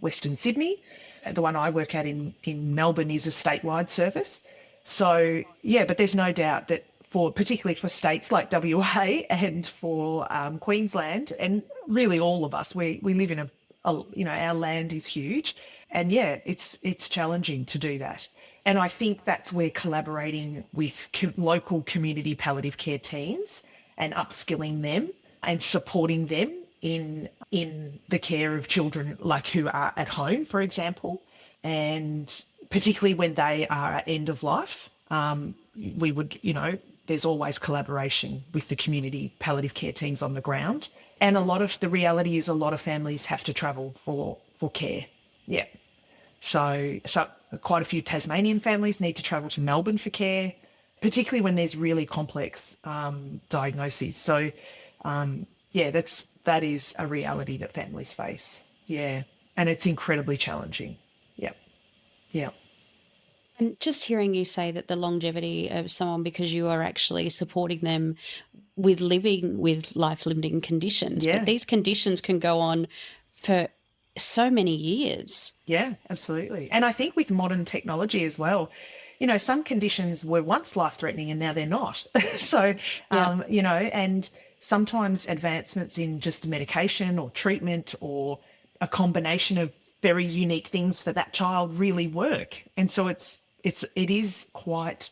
[SPEAKER 1] Western Sydney. The one I work at in Melbourne is a statewide service. So, yeah, but there's no doubt that particularly for states like WA and for Queensland, and really all of us, we live in our land is huge, and yeah, it's challenging to do that. And I think that's where collaborating with local community palliative care teams and upskilling them and supporting them in the care of children like who are at home, for example, and particularly when they are at end of life, we would, there's always collaboration with the community palliative care teams on the ground. And the reality is a lot of families have to travel for care. Yeah. So quite a few Tasmanian families need to travel to Melbourne for care, particularly when there's really complex diagnoses. So, that is a reality that families face. Yeah. And it's incredibly challenging. Yeah. Yeah.
[SPEAKER 3] And just hearing you say that the longevity of someone, because you are actually supporting them with living with life-limiting conditions, but these conditions can go on for so many years.
[SPEAKER 1] Yeah, absolutely. And I think with modern technology as well, some conditions were once life-threatening and now they're not. So, and sometimes advancements in just medication or treatment or a combination of very unique things for that child really work. And so it is quite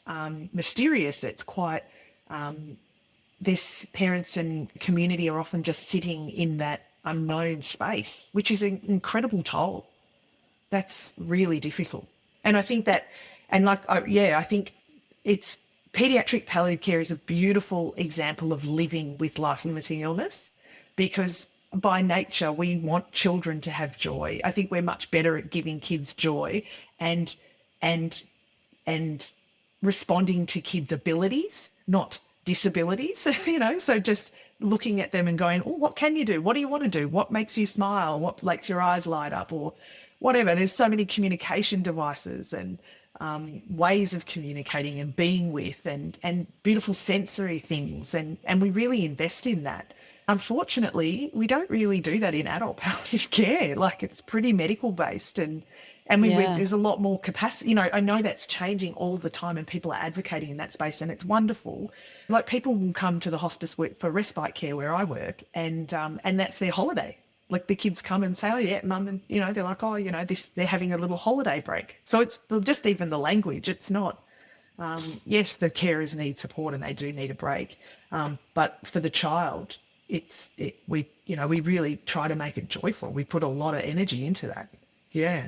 [SPEAKER 1] mysterious. It's quite, this parents and community are often just sitting in that unknown space, which is an incredible toll. That's really difficult. And I think that, I think it's paediatric palliative care is a beautiful example of living with life-limiting illness, because by nature, we want children to have joy. I think we're much better at giving kids joy and responding to kids' abilities, not disabilities, so just looking at them and going, oh, what can you do? What do you want to do? What makes you smile? What makes your eyes light up, or whatever? There's so many communication devices and ways of communicating and being with, and beautiful sensory things. And we really invest in that. Unfortunately, we don't really do that in adult palliative care. Like, it's pretty medical based, and there's a lot more capacity. I know that's changing all the time, and people are advocating in that space, and it's wonderful. Like, people will come to the hospice work for respite care where I work, and that's their holiday. Like, the kids come and say, oh yeah, mum, and they're like, oh, they're having a little holiday break. So it's just even the language. It's not. Yes, the carers need support and they do need a break, but for the child, we really try to make it joyful. We put a lot of energy into that. Yeah.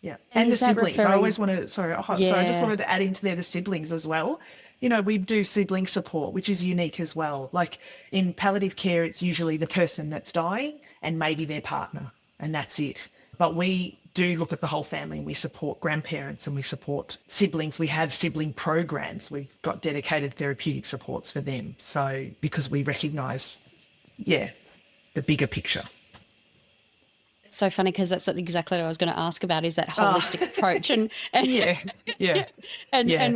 [SPEAKER 1] Yeah. And the siblings. I always want to, sorry, I just wanted to add into there the siblings as well. We do sibling support, which is unique as well. Like, in palliative care, it's usually the person that's dying and maybe their partner, and that's it. But we do look at the whole family, and we support grandparents and we support siblings. We have sibling programs. We've got dedicated therapeutic supports for them. So, because we recognise, the bigger picture.
[SPEAKER 3] It's so funny because that's exactly what I was going to ask about, is that holistic approach and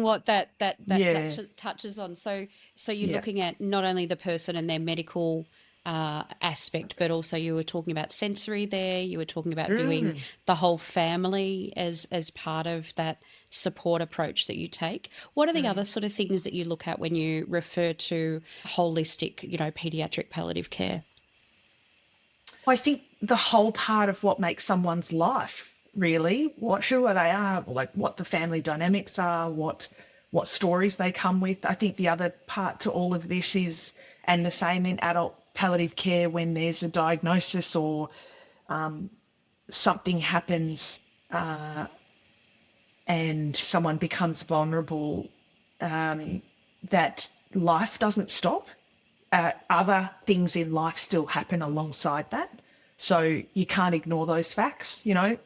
[SPEAKER 3] what that touches on. So you're looking at not only the person and their medical aspect, but also you were talking about sensory there. You were talking about doing the whole family as part of that support approach that you take. What are the other sort of things that you look at when you refer to holistic, paediatric palliative care?
[SPEAKER 1] I think the whole part of what makes someone's life, really, who they are, like what the family dynamics are, what stories they come with. I think the other part to all of this is, and the same in adult palliative care, when there's a diagnosis or something happens and someone becomes vulnerable, that life doesn't stop. Other things in life still happen alongside that. So you can't ignore those facts. There's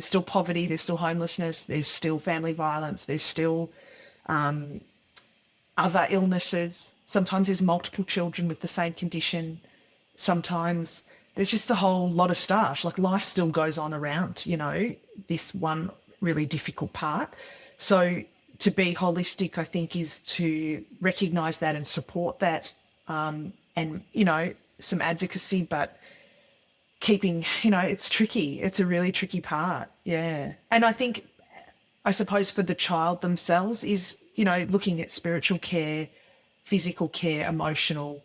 [SPEAKER 1] still poverty, there's still homelessness, there's still family violence, there's still other illnesses. Sometimes there's multiple children with the same condition. Sometimes there's just a whole lot of stuff. Like, life still goes on around, this one really difficult part. So to be holistic, I think, is to recognise that and support that. And, some advocacy, but keeping, it's tricky. It's a really tricky part. Yeah. And I suppose for the child themselves is, looking at spiritual care, physical care, emotional,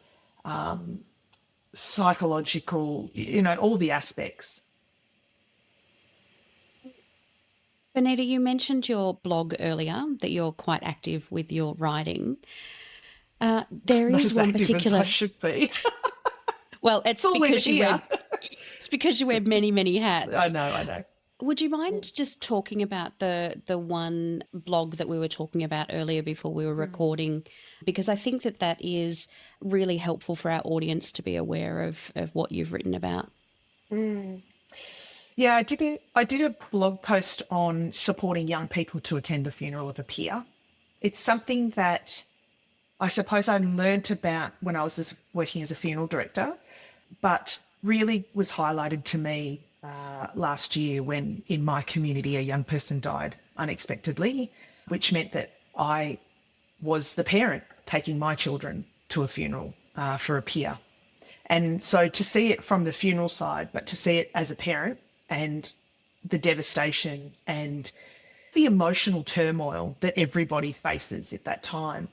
[SPEAKER 1] psychological, all the aspects.
[SPEAKER 3] Bonita, you mentioned your blog earlier, that you're quite active with your writing. There is one particular.
[SPEAKER 1] As I should be.
[SPEAKER 3] Well, it's because you wear many, many hats.
[SPEAKER 1] I know.
[SPEAKER 3] Would you mind just talking about the one blog that we were talking about earlier before we were recording? Because I think that is really helpful for our audience to be aware of what you've written about.
[SPEAKER 1] Yeah, I did a blog post on supporting young people to attend the funeral of a peer. It's something that I suppose I learnt about when I was working as a funeral director, but really was highlighted to me last year when in my community a young person died unexpectedly, which meant that I was the parent taking my children to a funeral for a peer. And so to see it from the funeral side, but to see it as a parent and the devastation and the emotional turmoil that everybody faces at that time,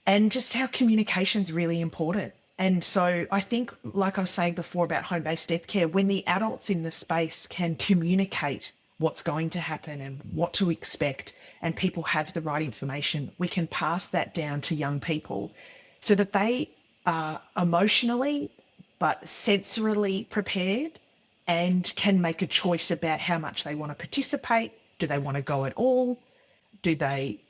[SPEAKER 1] and just how communication is really important. And so I think, like I was saying before about home-based death care, when the adults in the space can communicate what's going to happen and what to expect, and people have the right information, we can pass that down to young people so that they are emotionally but sensorily prepared and can make a choice about how much they want to participate. Do they want to go at all? Do they...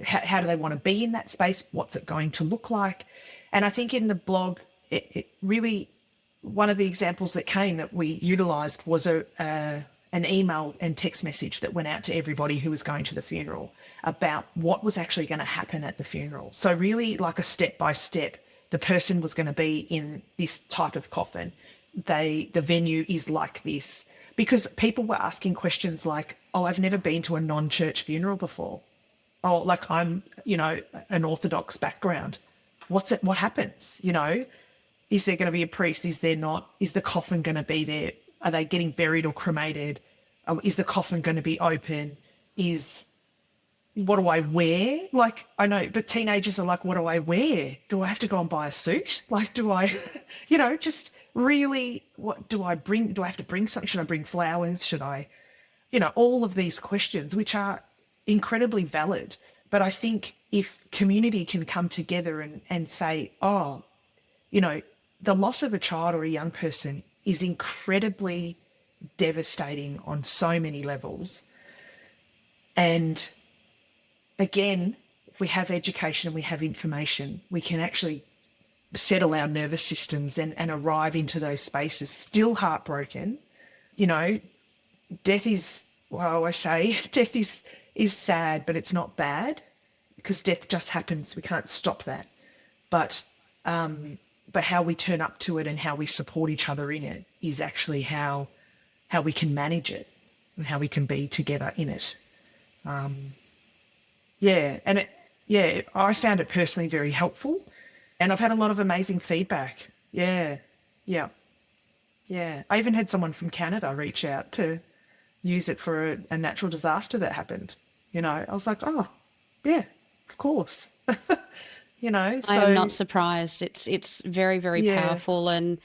[SPEAKER 1] how do they want to be in that space? What's it going to look like? And I think in the blog, it really, one of the examples that came that we utilised was a an email and text message that went out to everybody who was going to the funeral about what was actually going to happen at the funeral. So really like a step by step, the person was going to be in this type of coffin. The venue is like this, because people were asking questions like, oh, I've never been to a non-church funeral before. Oh, like I'm, an Orthodox background. What happens? Is there going to be a priest? Is there not? Is the coffin going to be there? Are they getting buried or cremated? Is the coffin going to be open? What do I wear? Like, I know, but teenagers are like, what do I wear? Do I have to go and buy a suit? Like, do I, just really, what do I bring? Do I have to bring something? Should I bring flowers? Should I, all of these questions, which are incredibly valid. But I think if community can come together and say, oh, the loss of a child or a young person is incredibly devastating on so many levels. And again, if we have education and we have information, we can actually settle our nervous systems and arrive into those spaces. Still heartbroken, death is, well, I say death is sad, but it's not bad, because death just happens. We can't stop that. But how we turn up to it and how we support each other in it is actually how we can manage it and how we can be together in it. I found it personally very helpful, and I've had a lot of amazing feedback. Yeah. I even had someone from Canada reach out to use it for a natural disaster that happened. I was like, oh, yeah, of course. So
[SPEAKER 3] I am not surprised. It's very, very powerful. And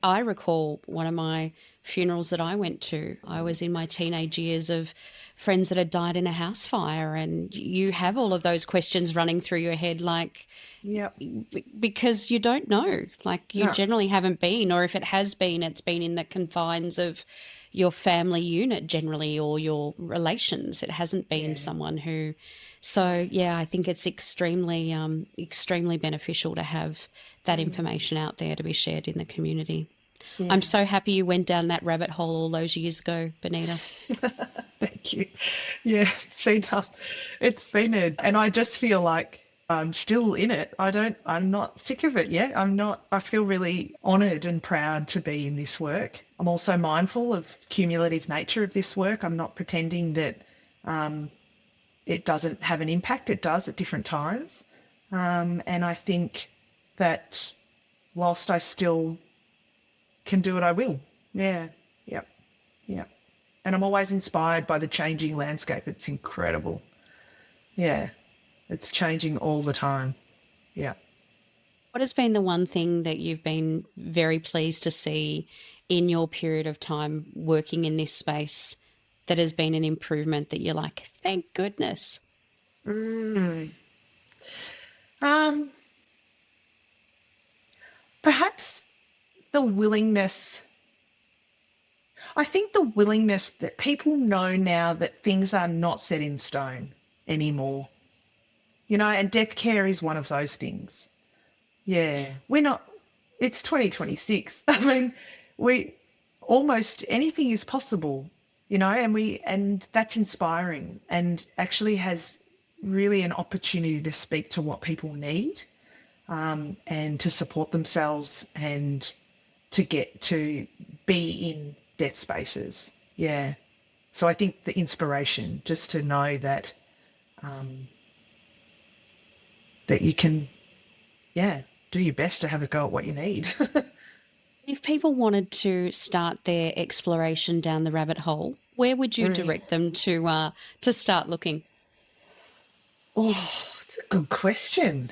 [SPEAKER 3] I recall one of my funerals that I went to. I was in my teenage years of friends that had died in a house fire, and you have all of those questions running through your head, like, because you don't know, like you generally haven't been, or if it has been, it's been in the confines of your family unit generally, or your relations. It hasn't been someone who. So, I think it's extremely beneficial to have that information out there to be shared in the community. Yeah. I'm so happy you went down that rabbit hole all those years ago, Bonita.
[SPEAKER 1] Thank you. Yeah, it's been and I just feel like I'm still in it. I'm not sick of it yet. I feel really honoured and proud to be in this work. I'm also mindful of the cumulative nature of this work. I'm not pretending that it doesn't have an impact. It does at different times. And I think that whilst I still can do it, I will. Yeah. And I'm always inspired by the changing landscape. It's incredible. Yeah. It's changing all the time. Yeah.
[SPEAKER 3] What has been the one thing that you've been very pleased to see in your period of time working in this space that has been an improvement that you're like, thank goodness?
[SPEAKER 1] Perhaps the willingness. I think the willingness that people know now that things are not set in stone anymore. And death care is one of those things. Yeah. It's 2026. I mean, almost anything is possible. And that's inspiring, and actually has really an opportunity to speak to what people need, and to support themselves and to get to be in death spaces. Yeah. So I think the inspiration, just to know that, that you can, do your best to have a go at what you need.
[SPEAKER 3] If people wanted to start their exploration down the rabbit hole, where would you direct them to start looking?
[SPEAKER 1] Oh, that's a good question.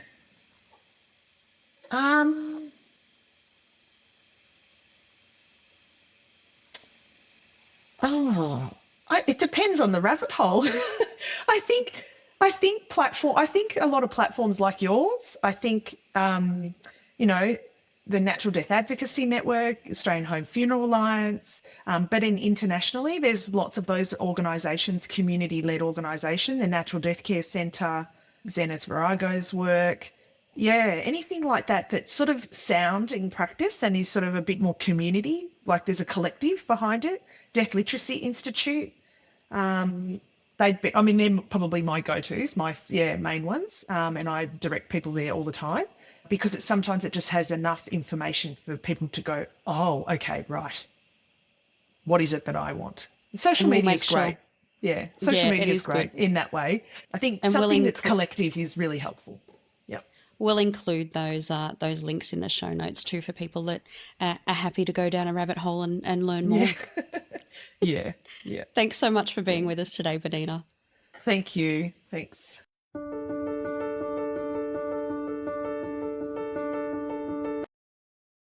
[SPEAKER 1] It depends on the rabbit hole. I think a lot of platforms like yours, I think, the Natural Death Advocacy Network, Australian Home Funeral Alliance, but internationally, there's lots of those organisations, community-led organisation, the Natural Death Care Centre, Zenith Virago's work. Yeah, anything like that that's sort of sound in practice and is sort of a bit more community like there's a collective behind it, Death Literacy Institute. They're probably my go-tos, my main ones, and I direct people there all the time because sometimes it just has enough information for people to go, oh, okay, right. What is it that I want? Social media is great. Yeah, social media is great in that way. I think something that's collective is really helpful. Yeah.
[SPEAKER 3] We'll include those links in the show notes too for people that are happy to go down a rabbit hole and learn more.
[SPEAKER 1] Yeah.
[SPEAKER 3] Thanks so much for being with us today, Bonita.
[SPEAKER 1] Thank you. Thanks.